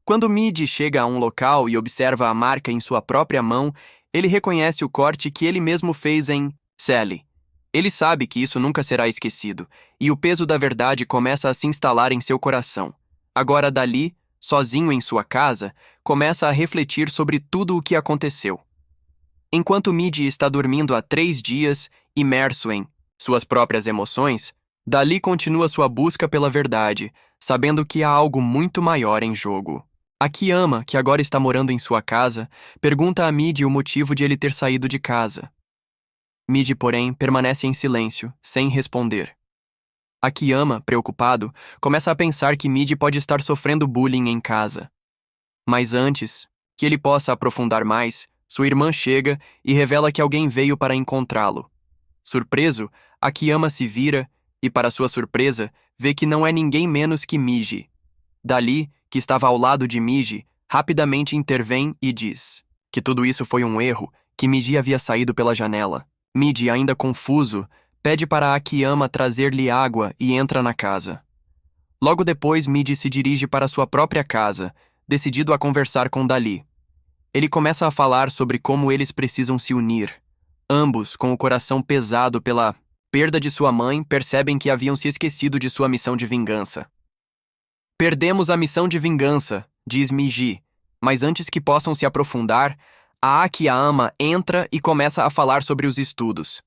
Quando Midi chega a um local e observa a marca em sua própria mão, ele reconhece o corte que ele mesmo fez em Sally. Ele sabe que isso nunca será esquecido, e o peso da verdade começa a se instalar em seu coração. Agora, dali, sozinho em sua casa, começa a refletir sobre tudo o que aconteceu. Enquanto Midi está dormindo há 3 dias, imerso em suas próprias emoções, dali continua sua busca pela verdade, sabendo que há algo muito maior em jogo. Akiyama, que agora está morando em sua casa, pergunta a Midi o motivo de ele ter saído de casa. Midi, porém, permanece em silêncio, sem responder. Akiyama, preocupado, começa a pensar que Midi pode estar sofrendo bullying em casa. Mas antes que ele possa aprofundar mais, sua irmã chega e revela que alguém veio para encontrá-lo. Surpreso, Akiyama se vira e, para sua surpresa, vê que não é ninguém menos que Miji. Dali, que estava ao lado de Miji, rapidamente intervém e diz que tudo isso foi um erro, que Miji havia saído pela janela. Miji, ainda confuso, pede para Akiyama trazer-lhe água e entra na casa. Logo depois, Miji se dirige para sua própria casa, decidido a conversar com Dali. Ele começa a falar sobre como eles precisam se unir. Ambos, com o coração pesado pela perda de sua mãe, percebem que haviam se esquecido de sua missão de vingança. Perdemos a missão de vingança, diz Miji, mas antes que possam se aprofundar, a Akiyama entra e começa a falar sobre os estudos.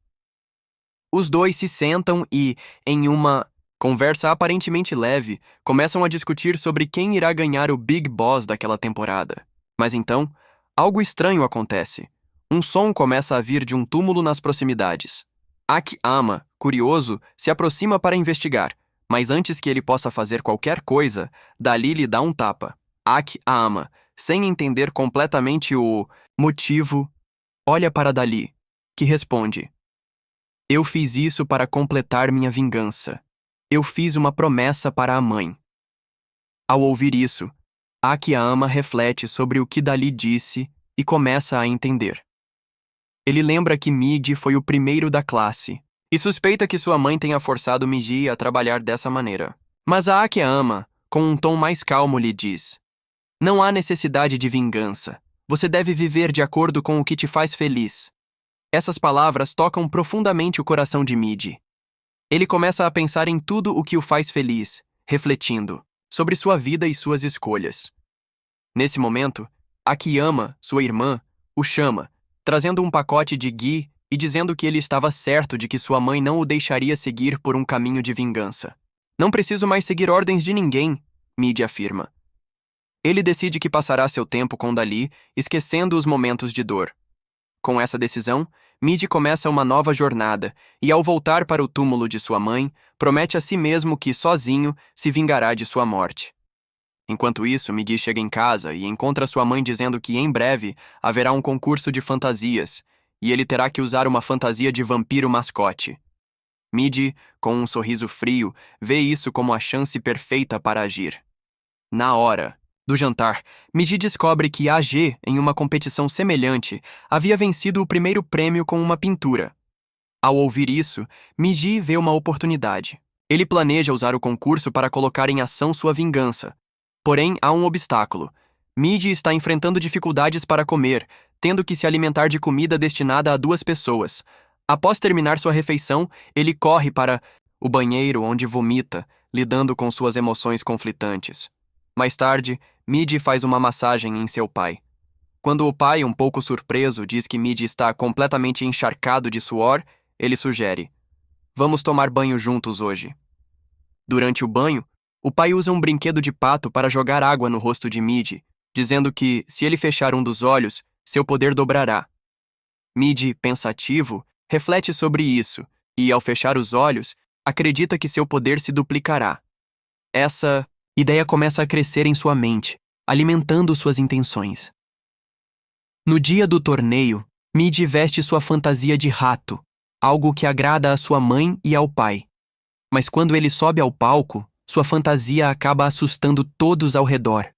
Os dois se sentam e, em uma conversa aparentemente leve, começam a discutir sobre quem irá ganhar o Big Boss daquela temporada. Mas então, algo estranho acontece. Um som começa a vir de um túmulo nas proximidades. Akiyama, curioso, se aproxima para investigar, mas antes que ele possa fazer qualquer coisa, Dali lhe dá um tapa. Akiyama, sem entender completamente o motivo, olha para Dali, que responde: "Eu fiz isso para completar minha vingança. Eu fiz uma promessa para a mãe." Ao ouvir isso, Akiyama reflete sobre o que Dali disse e começa a entender. Ele lembra que Midi foi o primeiro da classe e suspeita que sua mãe tenha forçado Miji a trabalhar dessa maneira. Mas a Akiyama, com um tom mais calmo, lhe diz: "Não há necessidade de vingança. Você deve viver de acordo com o que te faz feliz." Essas palavras tocam profundamente o coração de Midi. Ele começa a pensar em tudo o que o faz feliz, refletindo sobre sua vida e suas escolhas. Nesse momento, Akiyama, sua irmã, o chama, trazendo um pacote de ghee e dizendo que ele estava certo de que sua mãe não o deixaria seguir por um caminho de vingança. "Não preciso mais seguir ordens de ninguém", Midi afirma. Ele decide que passará seu tempo com Dali, esquecendo os momentos de dor. Com essa decisão, Midi começa uma nova jornada e, ao voltar para o túmulo de sua mãe, promete a si mesmo que, sozinho, se vingará de sua morte. Enquanto isso, Midi chega em casa e encontra sua mãe dizendo que, em breve, haverá um concurso de fantasias e ele terá que usar uma fantasia de vampiro mascote. Midi, com um sorriso frio, vê isso como a chance perfeita para agir. Na hora do jantar, Midi descobre que AG, em uma competição semelhante, havia vencido o primeiro prêmio com uma pintura. Ao ouvir isso, Midi vê uma oportunidade. Ele planeja usar o concurso para colocar em ação sua vingança. Porém, há um obstáculo. Midi está enfrentando dificuldades para comer, tendo que se alimentar de comida destinada a 2 pessoas. Após terminar sua refeição, ele corre para o banheiro, onde vomita, lidando com suas emoções conflitantes. Mais tarde, Midi faz uma massagem em seu pai. Quando o pai, um pouco surpreso, diz que Midi está completamente encharcado de suor, ele sugere: "Vamos tomar banho juntos hoje." Durante o banho, o pai usa um brinquedo de pato para jogar água no rosto de Midi, dizendo que, se ele fechar um dos olhos, seu poder dobrará. Midi, pensativo, reflete sobre isso e, ao fechar os olhos, acredita que seu poder se duplicará. Essa ideia começa a crescer em sua mente, alimentando suas intenções. No dia do torneio, Midi veste sua fantasia de rato, algo que agrada à sua mãe e ao pai. Mas quando ele sobe ao palco, sua fantasia acaba assustando todos ao redor.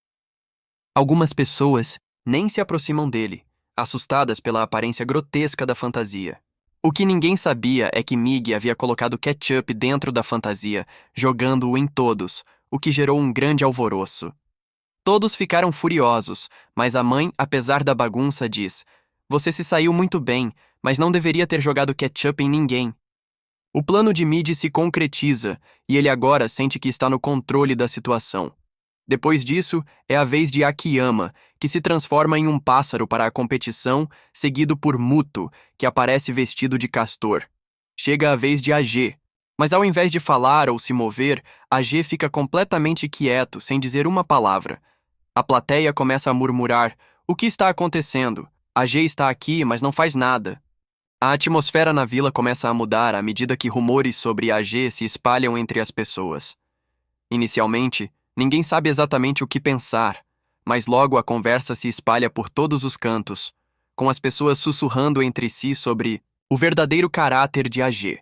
Algumas pessoas nem se aproximam dele, assustadas pela aparência grotesca da fantasia. O que ninguém sabia é que Mig havia colocado ketchup dentro da fantasia, jogando-o em todos, o que gerou um grande alvoroço. Todos ficaram furiosos, mas a mãe, apesar da bagunça, diz: "Você se saiu muito bem, mas não deveria ter jogado ketchup em ninguém." O plano de Midi se concretiza e ele agora sente que está no controle da situação. Depois disso, é a vez de Akiyama, que se transforma em um pássaro para a competição, seguido por Muto, que aparece vestido de castor. Chega a vez de AG, mas ao invés de falar ou se mover, AG fica completamente quieto, sem dizer uma palavra. A plateia começa a murmurar: "O que está acontecendo? AG está aqui, mas não faz nada." A atmosfera na vila começa a mudar à medida que rumores sobre AG se espalham entre as pessoas. Inicialmente, ninguém sabe exatamente o que pensar, mas logo a conversa se espalha por todos os cantos, com as pessoas sussurrando entre si sobre o verdadeiro caráter de AG.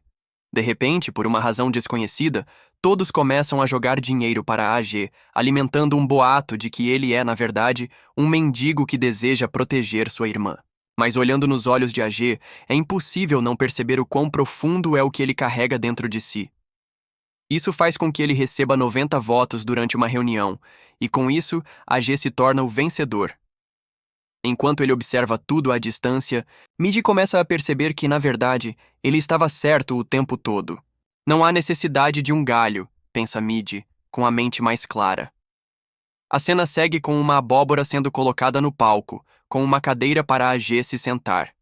De repente, por uma razão desconhecida, todos começam a jogar dinheiro para AG, alimentando um boato de que ele é, na verdade, um mendigo que deseja proteger sua irmã. Mas olhando nos olhos de AG, é impossível não perceber o quão profundo é o que ele carrega dentro de si. Isso faz com que ele receba 90 votos durante uma reunião, e com isso, AG se torna o vencedor. Enquanto ele observa tudo à distância, Midi começa a perceber que, na verdade, ele estava certo o tempo todo. Não há necessidade de um galho, pensa Midi, com a mente mais clara. A cena segue com uma abóbora sendo colocada no palco, com uma cadeira para AG se sentar.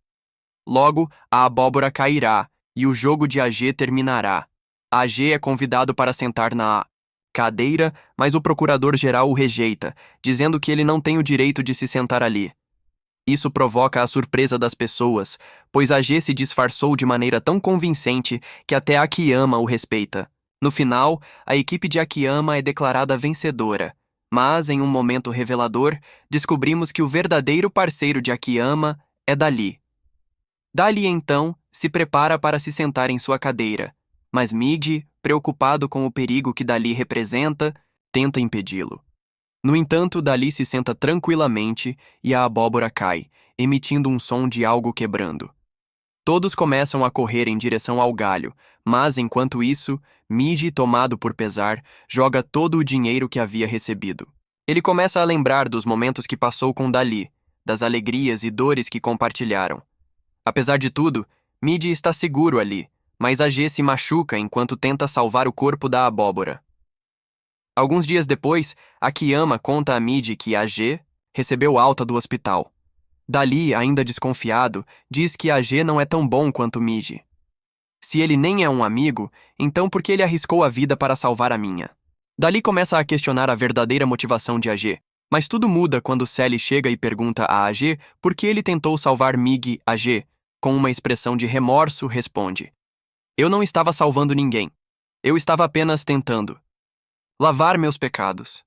Logo, a abóbora cairá, e o jogo de AG terminará. AG é convidado para sentar na cadeira, mas o procurador-geral o rejeita, dizendo que ele não tem o direito de se sentar ali. Isso provoca a surpresa das pessoas, pois AG se disfarçou de maneira tão convincente que até Akiyama o respeita. No final, a equipe de Akiyama é declarada vencedora, mas, em um momento revelador, descobrimos que o verdadeiro parceiro de Akiyama é Dali. Dali, então, se prepara para se sentar em sua cadeira, mas Midi, preocupado com o perigo que Dali representa, tenta impedi-lo. No entanto, Dali se senta tranquilamente e a abóbora cai, emitindo um som de algo quebrando. Todos começam a correr em direção ao galho, mas, enquanto isso, Midi, tomado por pesar, joga todo o dinheiro que havia recebido. Ele começa a lembrar dos momentos que passou com Dali, das alegrias e dores que compartilharam. Apesar de tudo, Midi está seguro ali, mas AG se machuca enquanto tenta salvar o corpo da abóbora. Alguns dias depois, Akiyama conta a Midi que AG recebeu alta do hospital. Dali, ainda desconfiado, diz que AG não é tão bom quanto Midi. Se ele nem é um amigo, então por que ele arriscou a vida para salvar a minha? Dali começa a questionar a verdadeira motivação de AG, mas tudo muda quando Sally chega e pergunta a AG por que ele tentou salvar Mig. AG, com uma expressão de remorso, responde: "Eu não estava salvando ninguém. Eu estava apenas tentando lavar meus pecados."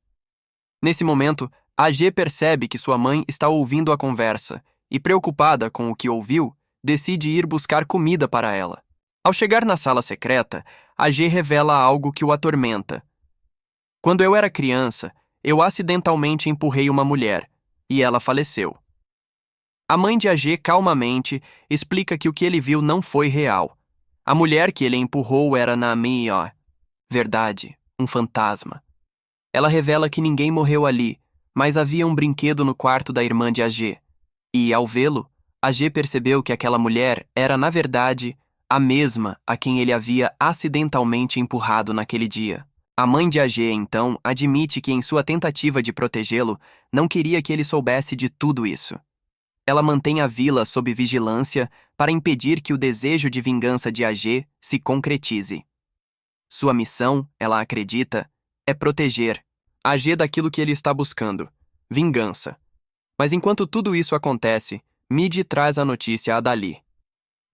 Nesse momento, AG percebe que sua mãe está ouvindo a conversa e, preocupada com o que ouviu, decide ir buscar comida para ela. Ao chegar na sala secreta, AG revela algo que o atormenta. "Quando eu era criança, eu acidentalmente empurrei uma mulher, e ela faleceu." A mãe de AG calmamente explica que o que ele viu não foi real. A mulher que ele empurrou era na verdade, um fantasma. Ela revela que ninguém morreu ali, mas havia um brinquedo no quarto da irmã de AG. E, ao vê-lo, AG percebeu que aquela mulher era, na verdade, a mesma a quem ele havia acidentalmente empurrado naquele dia. A mãe de AG, então, admite que, em sua tentativa de protegê-lo, não queria que ele soubesse de tudo isso. Ela mantém a vila sob vigilância para impedir que o desejo de vingança de AG se concretize. Sua missão, ela acredita, é proteger AG daquilo que ele está buscando: vingança. Mas enquanto tudo isso acontece, Midi traz a notícia a Dali.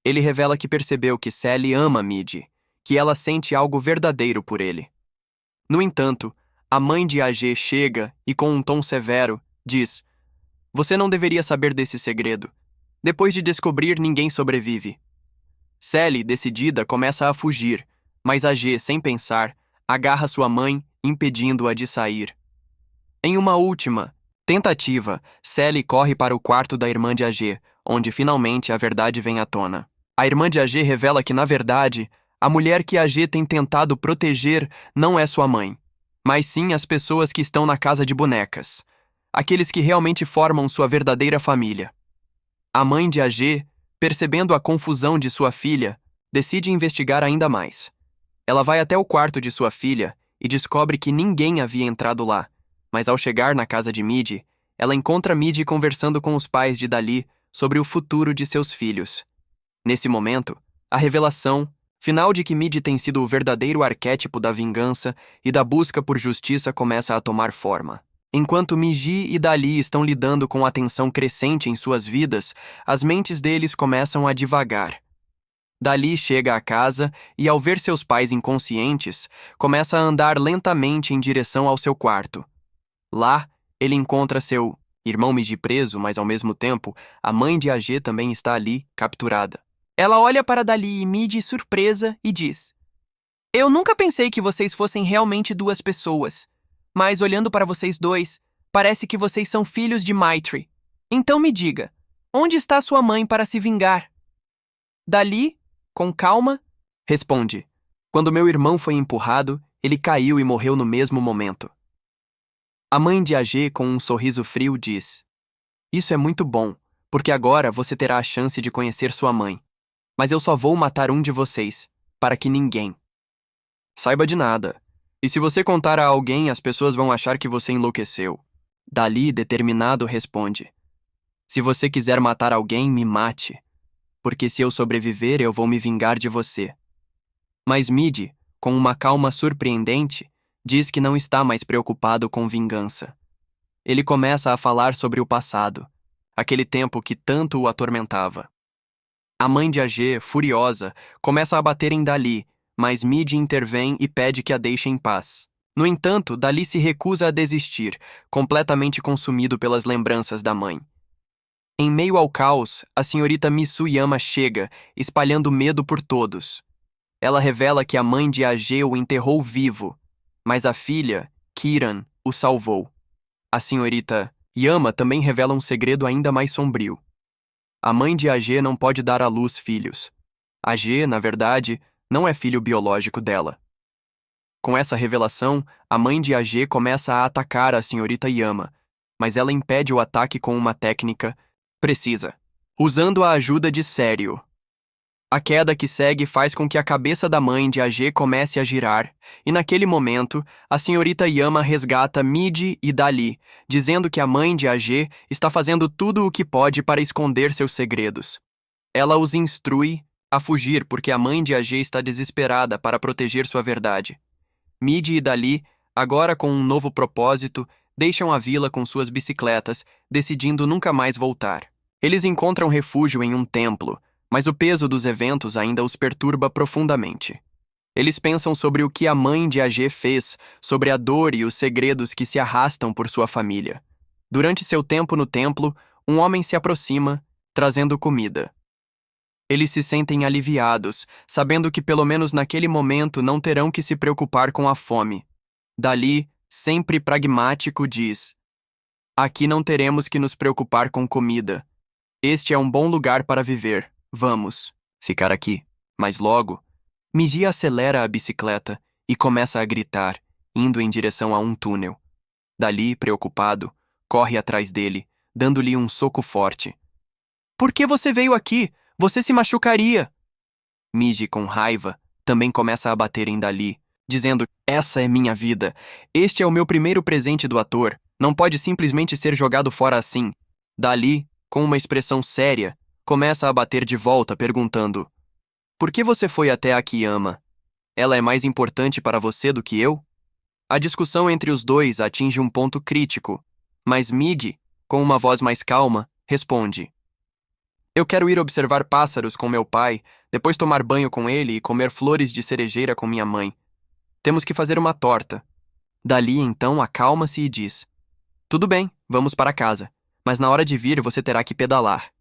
Ele revela que percebeu que Sally ama Midi, que ela sente algo verdadeiro por ele. No entanto, a mãe de AG chega e, com um tom severo, diz: "Você não deveria saber desse segredo. Depois de descobrir, ninguém sobrevive." Sally, decidida, começa a fugir, mas AG, sem pensar, agarra sua mãe, impedindo-a de sair. Em uma última tentativa, Sally corre para o quarto da irmã de AG, onde finalmente a verdade vem à tona. A irmã de AG revela que, na verdade, a mulher que AG tem tentado proteger não é sua mãe, mas sim as pessoas que estão na casa de bonecas, aqueles que realmente formam sua verdadeira família. A mãe de AG, percebendo a confusão de sua filha, decide investigar ainda mais. Ela vai até o quarto de sua filha e descobre que ninguém havia entrado lá, mas ao chegar na casa de Midi, ela encontra Midi conversando com os pais de Dali sobre o futuro de seus filhos. Nesse momento, a revelação final de que Midi tem sido o verdadeiro arquétipo da vingança e da busca por justiça começa a tomar forma. Enquanto Miji e Dali estão lidando com a tensão crescente em suas vidas, as mentes deles começam a divagar. Dali chega à casa e, ao ver seus pais inconscientes, começa a andar lentamente em direção ao seu quarto. Lá, ele encontra seu irmão Miji preso, mas ao mesmo tempo, a mãe de AG também está ali, capturada. Ela olha para Dali e Midi surpresa e diz: "Eu nunca pensei que vocês fossem realmente duas pessoas, mas olhando para vocês dois, parece que vocês são filhos de Maitri. Então me diga, onde está sua mãe para se vingar?" Dali, com calma, responde: "Quando meu irmão foi empurrado, ele caiu e morreu no mesmo momento." A mãe de AG, com um sorriso frio, diz: "Isso é muito bom, porque agora você terá a chance de conhecer sua mãe. Mas eu só vou matar um de vocês, para que ninguém saiba de nada. E se você contar a alguém, as pessoas vão achar que você enlouqueceu." Dali, determinado, responde: "Se você quiser matar alguém, me mate, porque se eu sobreviver, eu vou me vingar de você." Mas Midi, com uma calma surpreendente, diz que não está mais preocupado com vingança. Ele começa a falar sobre o passado, aquele tempo que tanto o atormentava. A mãe de AG, furiosa, começa a bater em Dali, mas Midi intervém e pede que a deixe em paz. No entanto, Dali se recusa a desistir, completamente consumido pelas lembranças da mãe. Em meio ao caos, a senhorita Mitsuyama chega, espalhando medo por todos. Ela revela que a mãe de AG o enterrou vivo, mas a filha, Kiran, o salvou. A senhorita Yama também revela um segredo ainda mais sombrio. A mãe de AG não pode dar à luz filhos. AG, na verdade, não é filho biológico dela. Com essa revelação, a mãe de AG começa a atacar a senhorita Yama, mas ela impede o ataque com uma técnica precisa, usando a ajuda de Sério. A queda que segue faz com que a cabeça da mãe de AG comece a girar, e naquele momento, a senhorita Yama resgata Midi e Dali, dizendo que a mãe de AG está fazendo tudo o que pode para esconder seus segredos. Ela os instrui a fugir porque a mãe de AG está desesperada para proteger sua verdade. Midi e Dali, agora com um novo propósito, deixam a vila com suas bicicletas, decidindo nunca mais voltar. Eles encontram refúgio em um templo, mas o peso dos eventos ainda os perturba profundamente. Eles pensam sobre o que a mãe de AG fez, sobre a dor e os segredos que se arrastam por sua família. Durante seu tempo no templo, um homem se aproxima, trazendo comida. Eles se sentem aliviados, sabendo que pelo menos naquele momento não terão que se preocupar com a fome. Dali, sempre pragmático, diz: "Aqui não teremos que nos preocupar com comida. Este é um bom lugar para viver. Vamos ficar aqui." Mas logo, Miji acelera a bicicleta e começa a gritar, indo em direção a um túnel. Dali, preocupado, corre atrás dele, dando-lhe um soco forte. "Por que você veio aqui? Você se machucaria." Miji, com raiva, também começa a bater em Dali, dizendo: "Essa é minha vida. Este é o meu primeiro presente do ator. Não pode simplesmente ser jogado fora assim." Dali, com uma expressão séria, começa a bater de volta, perguntando: "Por que você foi até a Kiyama? Ela é mais importante para você do que eu?" A discussão entre os dois atinge um ponto crítico, mas Midi, com uma voz mais calma, responde: Eu quero ir observar pássaros com meu pai, depois tomar banho com ele e comer flores de cerejeira com minha mãe. Temos que fazer uma torta. Dali, então, acalma-se e diz: Tudo bem, vamos para casa, mas na hora de vir você terá que pedalar.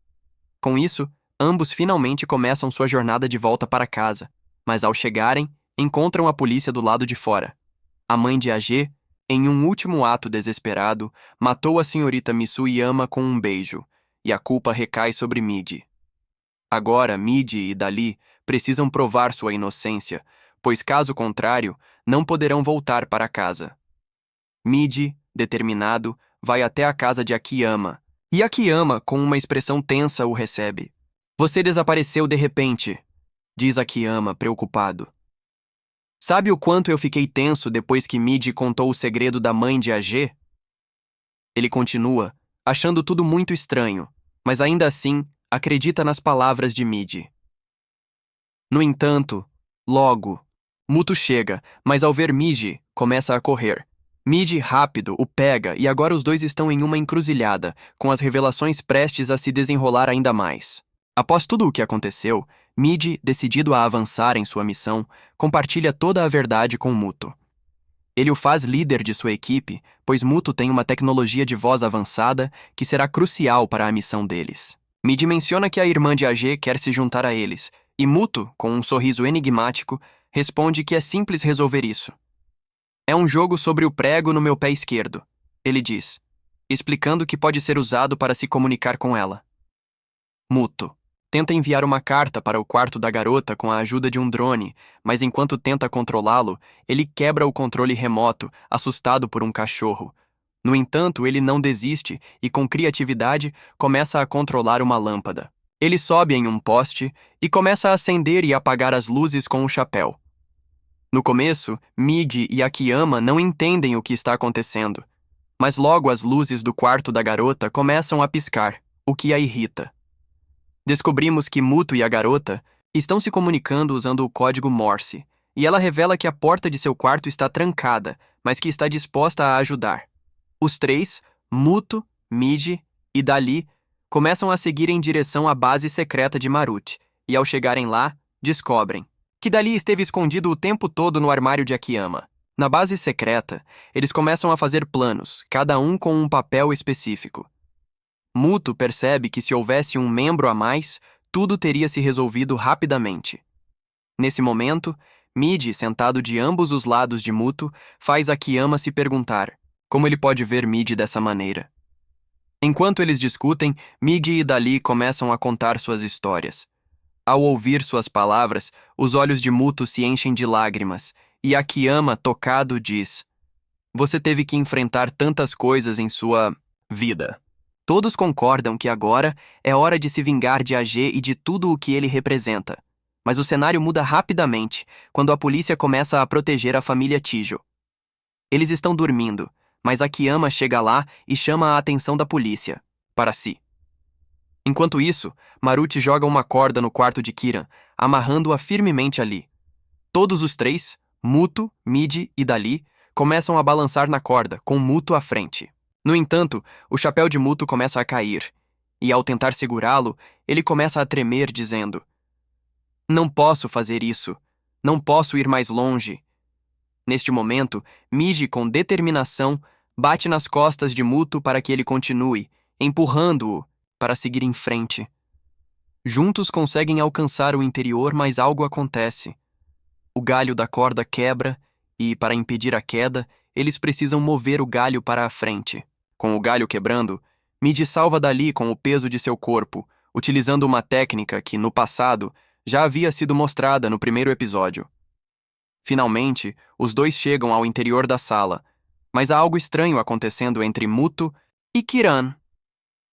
Com isso, ambos finalmente começam sua jornada de volta para casa, mas ao chegarem, encontram a polícia do lado de fora. A mãe de AG, em um último ato desesperado, matou a senhorita Mitsuyama com um beijo, e a culpa recai sobre Midi. Agora, Midi e Dali precisam provar sua inocência, pois caso contrário, não poderão voltar para casa. Midi, determinado, vai até a casa de Akiyama, e Akiyama, com uma expressão tensa, o recebe. Você desapareceu de repente, diz Akiyama, preocupado. Sabe o quanto eu fiquei tenso depois que Midi contou o segredo da mãe de AG? Ele continua, achando tudo muito estranho, mas ainda assim acredita nas palavras de Midi. No entanto, logo, Muto chega, mas ao ver Midi, começa a correr. Midi, rápido, o pega e agora os dois estão em uma encruzilhada, com as revelações prestes a se desenrolar ainda mais. Após tudo o que aconteceu, Midi, decidido a avançar em sua missão, compartilha toda a verdade com Muto. Ele o faz líder de sua equipe, pois Muto tem uma tecnologia de voz avançada que será crucial para a missão deles. Midi menciona que a irmã de AG quer se juntar a eles, e Muto, com um sorriso enigmático, responde que é simples resolver isso. É um jogo sobre o prego no meu pé esquerdo, ele diz, explicando que pode ser usado para se comunicar com ela. Muto tenta enviar uma carta para o quarto da garota com a ajuda de um drone, mas enquanto tenta controlá-lo, ele quebra o controle remoto, assustado por um cachorro. No entanto, ele não desiste e, com criatividade, começa a controlar uma lâmpada. Ele sobe em um poste e começa a acender e apagar as luzes com o chapéu. No começo, Midi e Akiyama não entendem o que está acontecendo, mas logo as luzes do quarto da garota começam a piscar, o que a irrita. Descobrimos que Muto e a garota estão se comunicando usando o código Morse, e ela revela que a porta de seu quarto está trancada, mas que está disposta a ajudar. Os três, Muto, Midi e Dali, começam a seguir em direção à base secreta de Maruti, e ao chegarem lá, descobrem que Dali esteve escondido o tempo todo no armário de Akiyama. Na base secreta, eles começam a fazer planos, cada um com um papel específico. Muto percebe que se houvesse um membro a mais, tudo teria se resolvido rapidamente. Nesse momento, Midi, sentado de ambos os lados de Muto, faz Akiyama se perguntar como ele pode ver Midi dessa maneira. Enquanto eles discutem, Midi e Dali começam a contar suas histórias. Ao ouvir suas palavras, os olhos de Muto se enchem de lágrimas, e Akiyama, tocado, diz: Você teve que enfrentar tantas coisas em sua vida. Todos concordam que agora é hora de se vingar de AG e de tudo o que ele representa. Mas o cenário muda rapidamente quando a polícia começa a proteger a família Tijo. Eles estão dormindo, mas Akiyama chega lá e chama a atenção da polícia, para si. Enquanto isso, Maruti joga uma corda no quarto de Kiran, amarrando-a firmemente ali. Todos os três, Muto, Midi e Dali, começam a balançar na corda, com Muto à frente. No entanto, o chapéu de Muto começa a cair, e ao tentar segurá-lo, ele começa a tremer, dizendo: Não posso fazer isso. Não posso ir mais longe. Neste momento, Midi, com determinação, bate nas costas de Muto para que ele continue, empurrando-o para seguir em frente. Juntos conseguem alcançar o interior, mas algo acontece. O galho da corda quebra e, para impedir a queda, eles precisam mover o galho para a frente. Com o galho quebrando, Midi salva Dali com o peso de seu corpo, utilizando uma técnica que, no passado, já havia sido mostrada no primeiro episódio. Finalmente, os dois chegam ao interior da sala, mas há algo estranho acontecendo entre Muto e Kiran.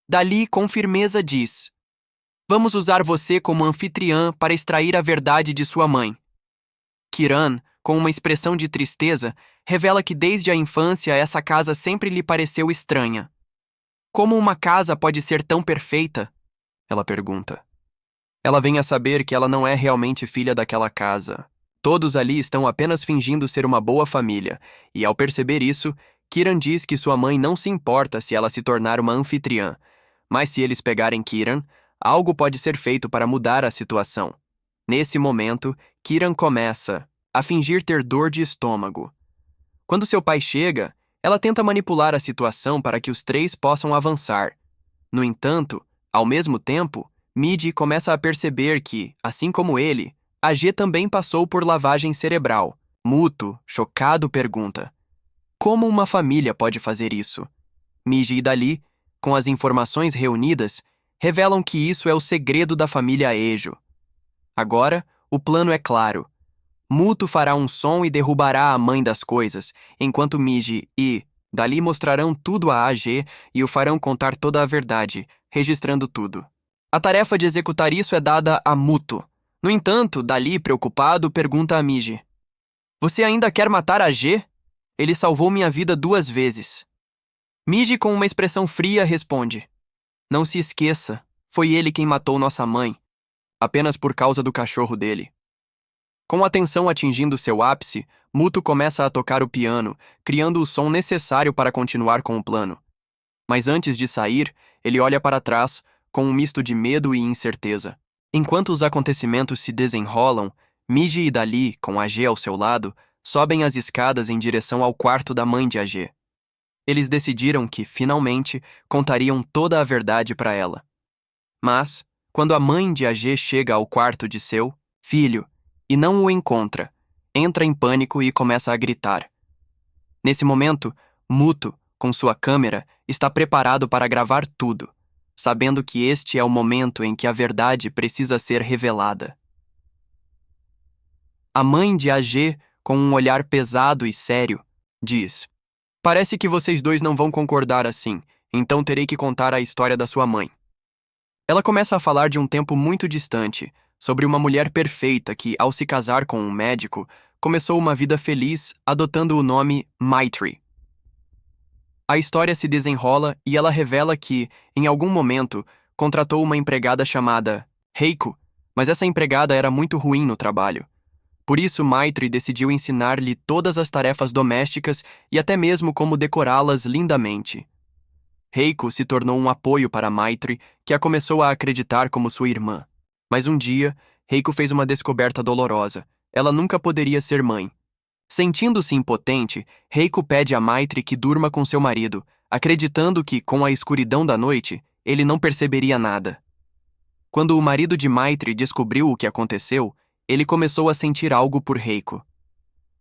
Dali, com firmeza, diz: Vamos usar você como anfitriã para extrair a verdade de sua mãe. Kiran, com uma expressão de tristeza, revela que desde a infância essa casa sempre lhe pareceu estranha. Como uma casa pode ser tão perfeita? Ela pergunta. Ela vem a saber que ela não é realmente filha daquela casa. Todos ali estão apenas fingindo ser uma boa família, e ao perceber isso, Kiran diz que sua mãe não se importa se ela se tornar uma anfitriã, mas se eles pegarem Kiran, algo pode ser feito para mudar a situação. Nesse momento, Kiran começa a fingir ter dor de estômago. Quando seu pai chega, ela tenta manipular a situação para que os três possam avançar. No entanto, ao mesmo tempo, Midi começa a perceber que, assim como ele, AG também passou por lavagem cerebral. Muto, chocado, pergunta: como uma família pode fazer isso? Miji e Dali, com as informações reunidas, revelam que isso é o segredo da família Ejo. Agora, o plano é claro. Muto fará um som e derrubará a mãe das coisas, enquanto Miji e Dali mostrarão tudo a AG e o farão contar toda a verdade, registrando tudo. A tarefa de executar isso é dada a Muto. No entanto, Dali, preocupado, pergunta a Miji: você ainda quer matar AG? Ele salvou minha vida 2 vezes. Miji, com uma expressão fria, responde: não se esqueça, foi ele quem matou nossa mãe, apenas por causa do cachorro dele. Com a tensão atingindo seu ápice, Muto começa a tocar o piano, criando o som necessário para continuar com o plano. Mas antes de sair, ele olha para trás, com um misto de medo e incerteza. Enquanto os acontecimentos se desenrolam, Miji e Dali, com AG ao seu lado, sobem as escadas em direção ao quarto da mãe de AG. Eles decidiram que, finalmente, contariam toda a verdade para ela. Mas, quando a mãe de AG chega ao quarto de seu filho e não o encontra, entra em pânico e começa a gritar. Nesse momento, Muto, com sua câmera, está preparado para gravar tudo, sabendo que este é o momento em que a verdade precisa ser revelada. A mãe de AG, com um olhar pesado e sério, diz: parece que vocês dois não vão concordar assim, então terei que contar a história da sua mãe. Ela começa a falar de um tempo muito distante, sobre uma mulher perfeita que, ao se casar com um médico, começou uma vida feliz adotando o nome Maitri. A história se desenrola e ela revela que, em algum momento, contratou uma empregada chamada Reiko, mas essa empregada era muito ruim no trabalho. Por isso, Maitri decidiu ensinar-lhe todas as tarefas domésticas e até mesmo como decorá-las lindamente. Reiko se tornou um apoio para Maitri, que a começou a acreditar como sua irmã. Mas um dia, Reiko fez uma descoberta dolorosa. Ela nunca poderia ser mãe. Sentindo-se impotente, Reiko pede a Maitri que durma com seu marido, acreditando que, com a escuridão da noite, ele não perceberia nada. Quando o marido de Maitri descobriu o que aconteceu, ele começou a sentir algo por Reiko.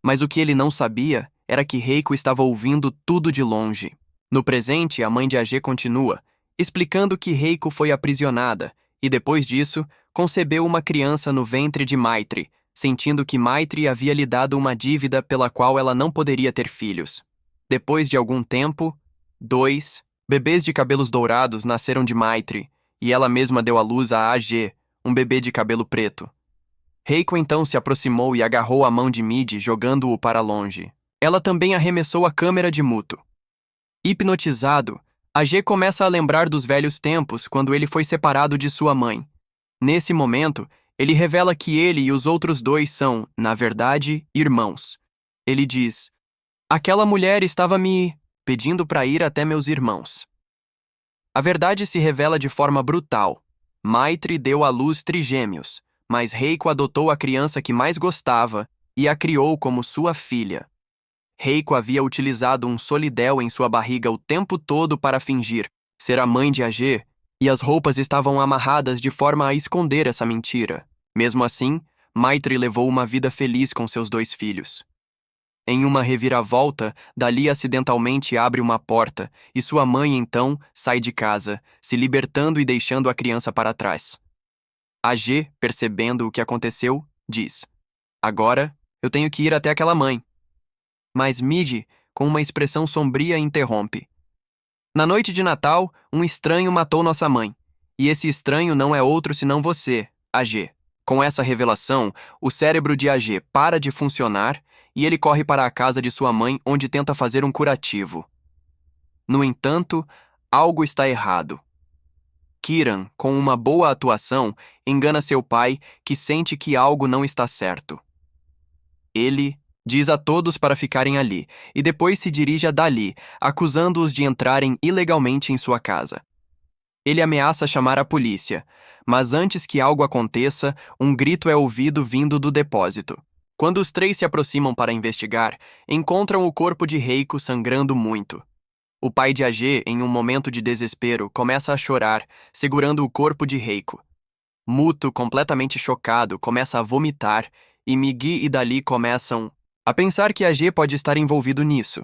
Mas o que ele não sabia era que Reiko estava ouvindo tudo de longe. No presente, a mãe de AG continua, explicando que Reiko foi aprisionada e, depois disso, concebeu uma criança no ventre de Maitri, sentindo que Maitri havia lhe dado uma dívida pela qual ela não poderia ter filhos. Depois de algum tempo, 2 bebês de cabelos dourados nasceram de Maitri, e ela mesma deu à luz a AG, um bebê de cabelo preto. Reiko então se aproximou e agarrou a mão de Midi, jogando-o para longe. Ela também arremessou a câmera de Muto. Hipnotizado, AG começa a lembrar dos velhos tempos quando ele foi separado de sua mãe. Nesse momento, ele revela que ele e os outros 2 são, na verdade, irmãos. Ele diz: aquela mulher estava me pedindo para ir até meus irmãos. A verdade se revela de forma brutal. Maitri deu à luz trigêmeos, mas Reiko adotou a criança que mais gostava e a criou como sua filha. Reiko havia utilizado um solidel em sua barriga o tempo todo para fingir ser a mãe de AG, e as roupas estavam amarradas de forma a esconder essa mentira. Mesmo assim, Maitri levou uma vida feliz com seus 2 filhos. Em uma reviravolta, Dali acidentalmente abre uma porta e sua mãe então sai de casa, se libertando e deixando a criança para trás. AG, percebendo o que aconteceu, diz: agora eu tenho que ir até aquela mãe. Mas Midi, com uma expressão sombria, interrompe: na noite de Natal, um estranho matou nossa mãe. E esse estranho não é outro senão você, AG. Com essa revelação, o cérebro de AG para de funcionar e ele corre para a casa de sua mãe, onde tenta fazer um curativo. No entanto, algo está errado. Kiran, com uma boa atuação, engana seu pai, que sente que algo não está certo. Ele Diz a todos para ficarem ali, e depois se dirige a Dali, acusando-os de entrarem ilegalmente em sua casa. Ele ameaça chamar a polícia, mas antes que algo aconteça, um grito é ouvido vindo do depósito. Quando os três se aproximam para investigar, encontram o corpo de Reiko sangrando muito. O pai de AG, em um momento de desespero, começa a chorar, segurando o corpo de Reiko. Muto, completamente chocado, começa a vomitar, e Migi e Dali começam a pensar que AG pode estar envolvido nisso.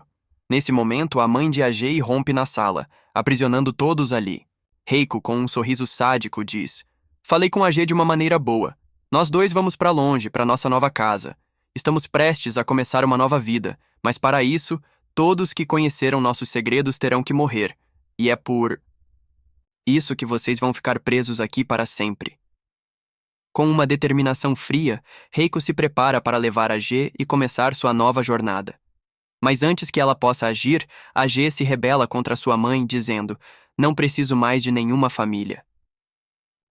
Nesse momento, a mãe de AG irrompe na sala, aprisionando todos ali. Reiko, com um sorriso sádico, diz: "Falei com AG de uma maneira boa. Nós dois vamos para longe, para nossa nova casa. Estamos prestes a começar uma nova vida, mas para isso, todos que conheceram nossos segredos terão que morrer. E é por isso que vocês vão ficar presos aqui para sempre." Com uma determinação fria, Reiko se prepara para levar AG e começar sua nova jornada. Mas antes que ela possa agir, AG se rebela contra sua mãe, dizendo: "Não preciso mais de nenhuma família."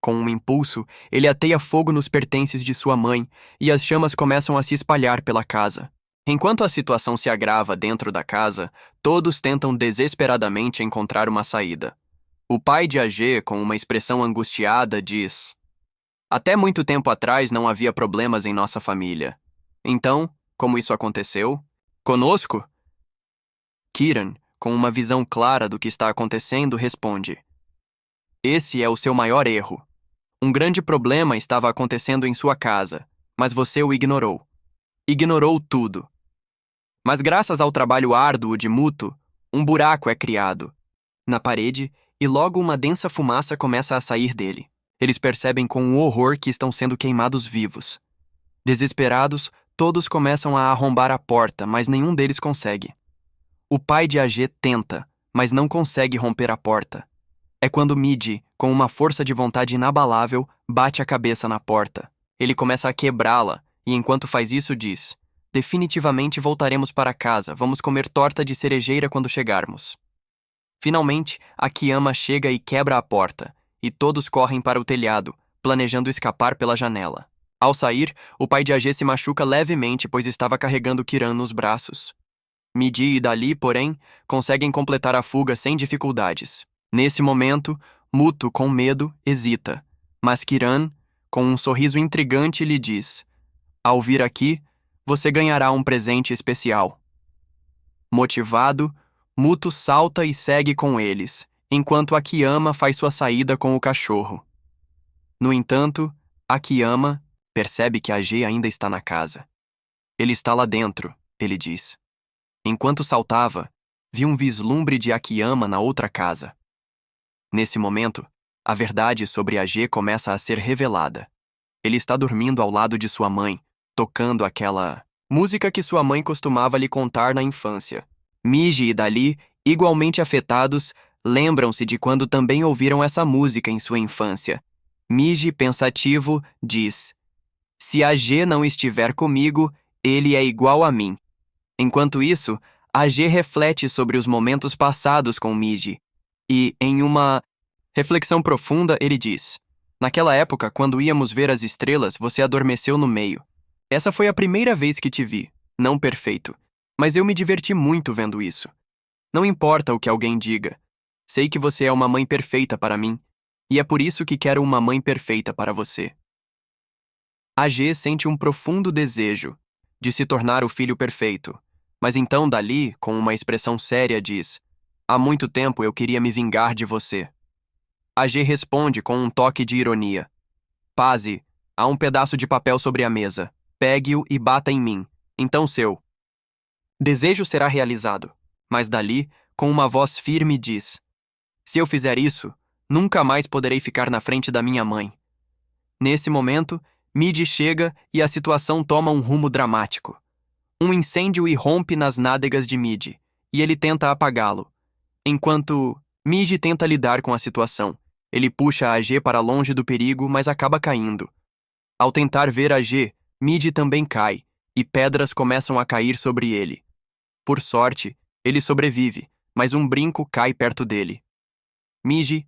Com um impulso, ele ateia fogo nos pertences de sua mãe e as chamas começam a se espalhar pela casa. Enquanto a situação se agrava dentro da casa, todos tentam desesperadamente encontrar uma saída. O pai de AG, com uma expressão angustiada, diz: "Até muito tempo atrás não havia problemas em nossa família. Então, como isso aconteceu? Conosco?" Kiran, com uma visão clara do que está acontecendo, responde: "Esse é o seu maior erro. Um grande problema estava acontecendo em sua casa, mas você o ignorou. Ignorou tudo. Mas graças ao trabalho árduo de Muto, um buraco é criado na parede e logo uma densa fumaça começa a sair dele. Eles percebem com o horror que estão sendo queimados vivos. Desesperados, todos começam a arrombar a porta, mas nenhum deles consegue. O pai de AG tenta, mas não consegue romper a porta. É quando Midi, com uma força de vontade inabalável, bate a cabeça na porta. Ele começa a quebrá-la, e enquanto faz isso diz: "Definitivamente voltaremos para casa, vamos comer torta de cerejeira quando chegarmos." Finalmente, Akiyama chega e quebra a porta, e todos correm para o telhado, planejando escapar pela janela. Ao sair, o pai de AG se machuca levemente, pois estava carregando Kiran nos braços. Midi e Dali, porém, conseguem completar a fuga sem dificuldades. Nesse momento, Muto, com medo, hesita, mas Kiran, com um sorriso intrigante, lhe diz: "Ao vir aqui, você ganhará um presente especial." Motivado, Muto salta e segue com eles, enquanto Akiyama faz sua saída com o cachorro. No entanto, Akiyama percebe que AG ainda está na casa. "Ele está lá dentro", ele diz. Enquanto saltava, vi um vislumbre de Akiyama na outra casa. Nesse momento, a verdade sobre AG começa a ser revelada. Ele está dormindo ao lado de sua mãe, tocando aquela música que sua mãe costumava lhe contar na infância. Miji e Dali, igualmente afetados, lembram-se de quando também ouviram essa música em sua infância. Miji, pensativo, diz: "Se AG não estiver comigo, ele é igual a mim." Enquanto isso, AG reflete sobre os momentos passados com Miji, e, em uma reflexão profunda, ele diz: "Naquela época, quando íamos ver as estrelas, você adormeceu no meio. Essa foi a primeira vez que te vi, não perfeito, mas eu me diverti muito vendo isso. Não importa o que alguém diga. Sei que você é uma mãe perfeita para mim, e é por isso que quero uma mãe perfeita para você." AG sente um profundo desejo de se tornar o filho perfeito, mas então Dali, com uma expressão séria, diz: "Há muito tempo eu queria me vingar de você." AG responde com um toque de ironia: "Paze, há um pedaço de papel sobre a mesa. Pegue-o e bata em mim. Então seu desejo será realizado." Mas Dali, com uma voz firme, diz: "Se eu fizer isso, nunca mais poderei ficar na frente da minha mãe." Nesse momento, Midi chega e a situação toma um rumo dramático. Um incêndio irrompe nas nádegas de Midi, e ele tenta apagá-lo. Enquanto Midi tenta lidar com a situação, ele puxa AG para longe do perigo, mas acaba caindo. Ao tentar ver AG, Midi também cai, e pedras começam a cair sobre ele. Por sorte, ele sobrevive, mas um brinco cai perto dele. Midi,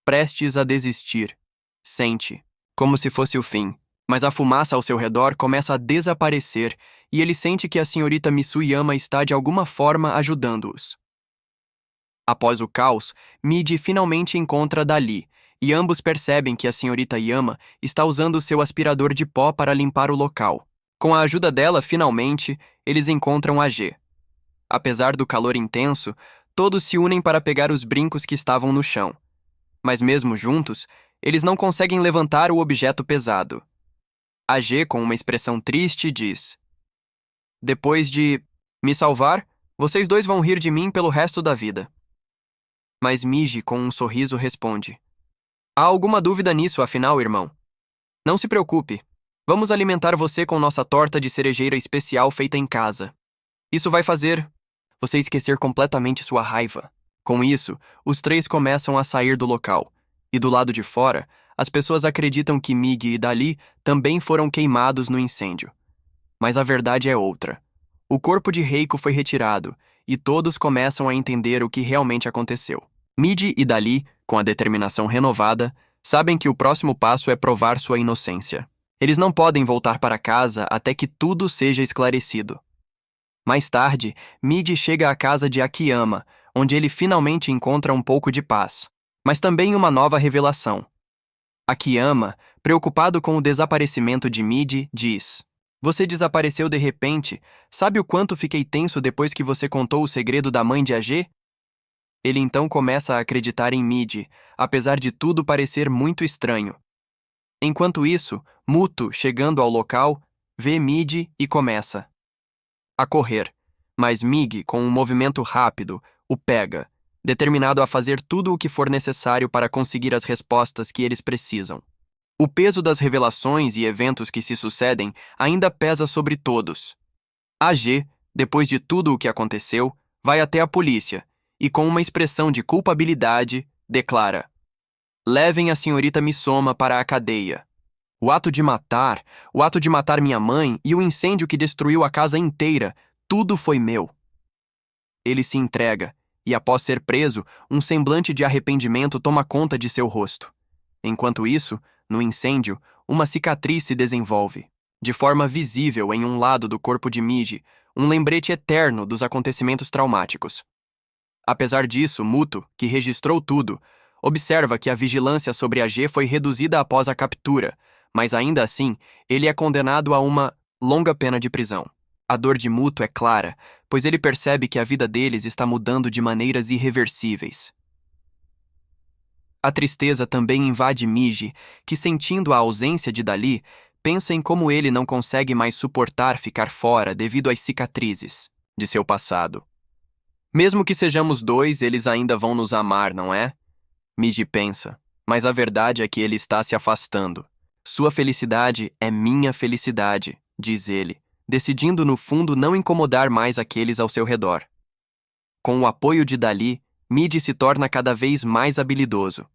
prestes a desistir, sente, como se fosse o fim, Mas a fumaça ao seu redor começa a desaparecer e ele sente que a senhorita Mitsuyama está de alguma forma ajudando-os. Após o caos, Midi finalmente encontra Dali, e ambos percebem que a senhorita Yama está usando seu aspirador de pó para limpar o local. Com a ajuda dela, finalmente, eles encontram a G. Apesar do calor intenso, todos se unem para pegar os brincos que estavam no chão. Mas mesmo juntos, eles não conseguem levantar o objeto pesado. A G, com uma expressão triste, diz: "Depois de me salvar, vocês dois vão rir de mim pelo resto da vida." Mas Miji, com um sorriso, responde: "Há alguma dúvida nisso, afinal, irmão? Não se preocupe. Vamos alimentar você com nossa torta de cerejeira especial feita em casa. Isso vai fazer você esquecer completamente sua raiva." Com isso, os três começam a sair do local, e do lado de fora, as pessoas acreditam que Migi e Dali também foram queimados no incêndio. Mas a verdade é outra. O corpo de Reiko foi retirado, e todos começam a entender o que realmente aconteceu. Migi e Dali, com a determinação renovada, sabem que o próximo passo é provar sua inocência. Eles não podem voltar para casa até que tudo seja esclarecido. Mais tarde, Midi chega à casa de Akiyama, onde ele finalmente encontra um pouco de paz, mas também uma nova revelação. Akiyama, preocupado com o desaparecimento de Midi, diz: "Você desapareceu de repente. Sabe o quanto fiquei tenso depois que você contou o segredo da mãe de AG?" Ele então começa a acreditar em Midi, apesar de tudo parecer muito estranho. Enquanto isso, Muto, chegando ao local, vê Midi e começa a correr, mas Mig, com um movimento rápido, o pega, determinado a fazer tudo o que for necessário para conseguir as respostas que eles precisam. O peso das revelações e eventos que se sucedem ainda pesa sobre todos. AG, depois de tudo o que aconteceu, vai até a polícia e, com uma expressão de culpabilidade, declara: "Levem a senhorita Misoma para a cadeia. O ato de matar minha mãe e o incêndio que destruiu a casa inteira, tudo foi meu." Ele se entrega, e após ser preso, um semblante de arrependimento toma conta de seu rosto. Enquanto isso, no incêndio, uma cicatriz se desenvolve, de forma visível em um lado do corpo de Miji, um lembrete eterno dos acontecimentos traumáticos. Apesar disso, Muto, que registrou tudo, observa que a vigilância sobre a G foi reduzida após a captura, mas ainda assim, ele é condenado a uma longa pena de prisão. A dor de Muto é clara, pois ele percebe que a vida deles está mudando de maneiras irreversíveis. A tristeza também invade Miji, que, sentindo a ausência de Dali, pensa em como ele não consegue mais suportar ficar fora devido às cicatrizes de seu passado. "Mesmo que sejamos dois, eles ainda vão nos amar, não é?" Miji pensa, mas a verdade é que ele está se afastando. "Sua felicidade é minha felicidade", diz ele, decidindo no fundo não incomodar mais aqueles ao seu redor. Com o apoio de Dali, Midi se torna cada vez mais habilidoso.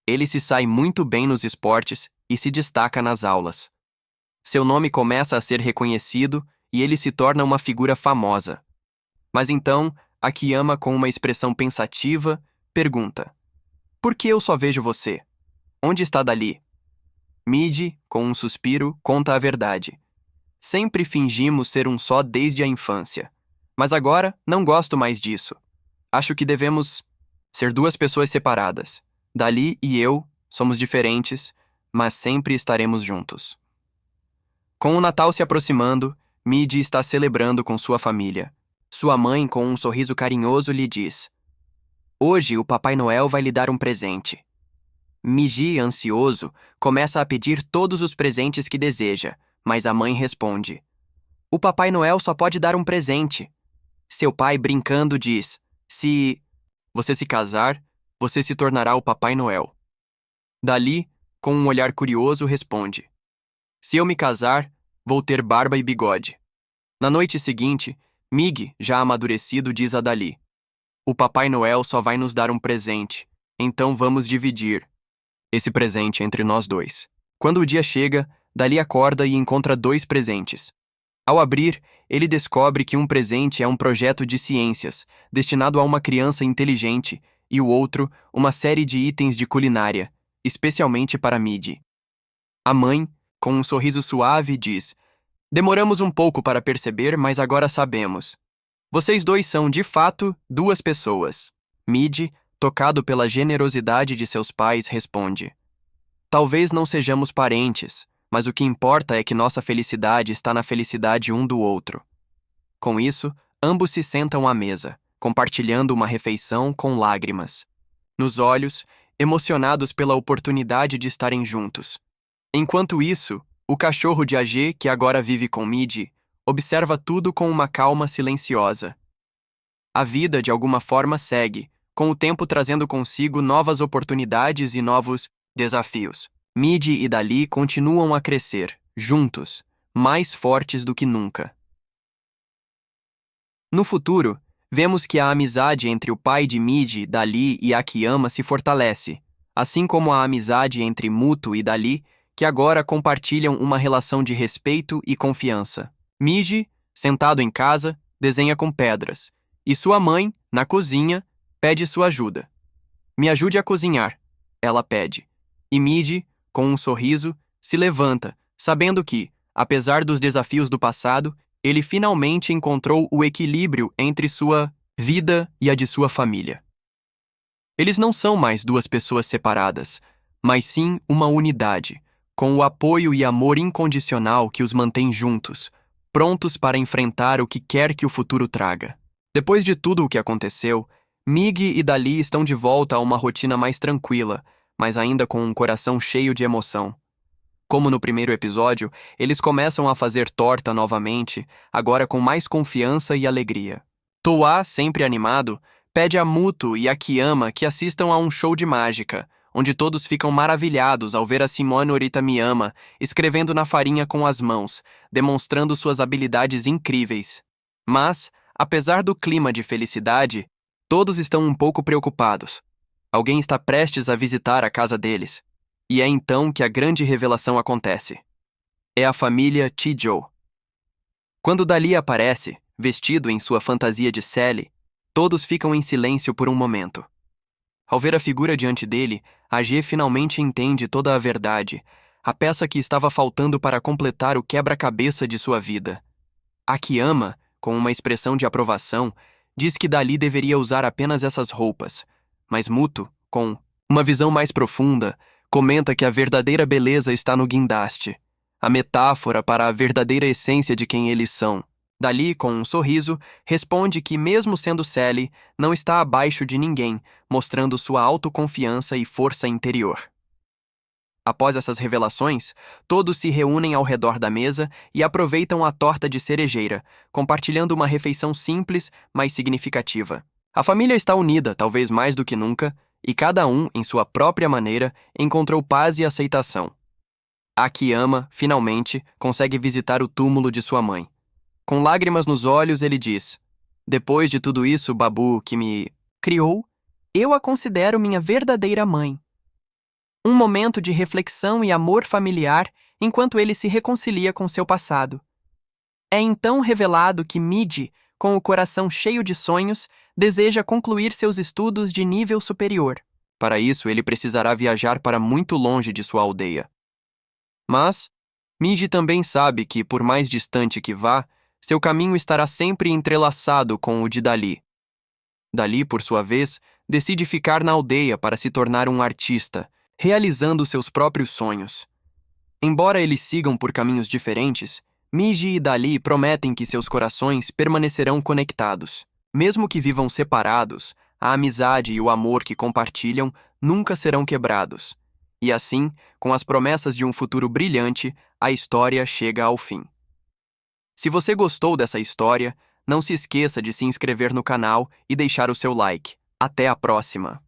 Ele se sai muito bem nos esportes e se destaca nas aulas. Seu nome começa a ser reconhecido e ele se torna uma figura famosa. Mas então, Akiyama, com uma expressão pensativa, pergunta: "Por que eu só vejo você? Onde está Dali?" Midi, com um suspiro, conta a verdade. "Sempre fingimos ser um só desde a infância. Mas agora não gosto mais disso. Acho que devemos ser duas pessoas separadas. Dali e eu somos diferentes, mas sempre estaremos juntos." Com o Natal se aproximando, Midi está celebrando com sua família. Sua mãe, com um sorriso carinhoso, lhe diz: "Hoje o Papai Noel vai lhe dar um presente." Miji, ansioso, começa a pedir todos os presentes que deseja, mas a mãe responde: "O Papai Noel só pode dar um presente." Seu pai, brincando, diz: Se você se casar, você se tornará o Papai Noel." Dali, com um olhar curioso, responde: "Se eu me casar, vou ter barba e bigode." Na noite seguinte, Mig, já amadurecido, diz a Dali: "O Papai Noel só vai nos dar um presente, então vamos dividir esse presente entre nós dois." Quando o dia chega, Dali acorda e encontra dois presentes. Ao abrir, ele descobre que um presente é um projeto de ciências, destinado a uma criança inteligente, e o outro, uma série de itens de culinária, especialmente para Midi. A mãe, com um sorriso suave, diz: Demoramos um pouco para perceber, mas agora sabemos. Vocês dois são, de fato, duas pessoas. Mid, tocado pela generosidade de seus pais, responde: Talvez não sejamos parentes, mas o que importa é que nossa felicidade está na felicidade um do outro. Com isso, ambos se sentam à mesa, compartilhando uma refeição com lágrimas nos olhos, emocionados pela oportunidade de estarem juntos. Enquanto isso, o cachorro de AG, que agora vive com Mid, observa tudo com uma calma silenciosa. A vida, de alguma forma, segue, com o tempo trazendo consigo novas oportunidades e novos desafios. Mid e Dali continuam a crescer, juntos, mais fortes do que nunca. No futuro, vemos que a amizade entre o pai de Mid, Dali e Akiyama se fortalece, assim como a amizade entre Muto e Dali, que agora compartilham uma relação de respeito e confiança. Mid, sentado em casa, desenha com pedras, e sua mãe, na cozinha, pede sua ajuda. Me ajude a cozinhar, ela pede. E Mid, com um sorriso, se levanta, sabendo que, apesar dos desafios do passado, ele finalmente encontrou o equilíbrio entre sua vida e a de sua família. Eles não são mais duas pessoas separadas, mas sim uma unidade, com o apoio e amor incondicional que os mantém juntos, prontos para enfrentar o que quer que o futuro traga. Depois de tudo o que aconteceu, Mig e Dali estão de volta a uma rotina mais tranquila, mas ainda com um coração cheio de emoção. Como no primeiro episódio, eles começam a fazer torta novamente, agora com mais confiança e alegria. Toa, sempre animado, pede a Muto e a Akiyama que assistam a um show de mágica, onde todos ficam maravilhados ao ver a Simone Oritayama escrevendo na farinha com as mãos, demonstrando suas habilidades incríveis. Mas, apesar do clima de felicidade, todos estão um pouco preocupados. Alguém está prestes a visitar a casa deles. E é então que a grande revelação acontece. É a família Chijo. Quando Dali aparece, vestido em sua fantasia de Sally, todos ficam em silêncio por um momento. Ao ver a figura diante dele, AG finalmente entende toda a verdade, a peça que estava faltando para completar o quebra-cabeça de sua vida. Akiyama, com uma expressão de aprovação, diz que Dali deveria usar apenas essas roupas, mas Muto, com uma visão mais profunda, comenta que a verdadeira beleza está no guindaste, a metáfora para a verdadeira essência de quem eles são. Dali, com um sorriso, responde que, mesmo sendo Sally, não está abaixo de ninguém, mostrando sua autoconfiança e força interior. Após essas revelações, todos se reúnem ao redor da mesa e aproveitam a torta de cerejeira, compartilhando uma refeição simples, mas significativa. A família está unida, talvez mais do que nunca, e cada um, em sua própria maneira, encontrou paz e aceitação. Akiyama, finalmente, consegue visitar o túmulo de sua mãe. Com lágrimas nos olhos, ele diz: Depois de tudo isso, Babu, que me criou, eu a considero minha verdadeira mãe. Um momento de reflexão e amor familiar enquanto ele se reconcilia com seu passado. É então revelado que Mid, com o coração cheio de sonhos, deseja concluir seus estudos de nível superior. Para isso, ele precisará viajar para muito longe de sua aldeia. Mas, Mid também sabe que, por mais distante que vá, seu caminho estará sempre entrelaçado com o de Dali. Dali, por sua vez, decide ficar na aldeia para se tornar um artista, realizando seus próprios sonhos. Embora eles sigam por caminhos diferentes, Mid e Dali prometem que seus corações permanecerão conectados. Mesmo que vivam separados, a amizade e o amor que compartilham nunca serão quebrados. E assim, com as promessas de um futuro brilhante, a história chega ao fim. Se você gostou dessa história, não se esqueça de se inscrever no canal e deixar o seu like. Até a próxima!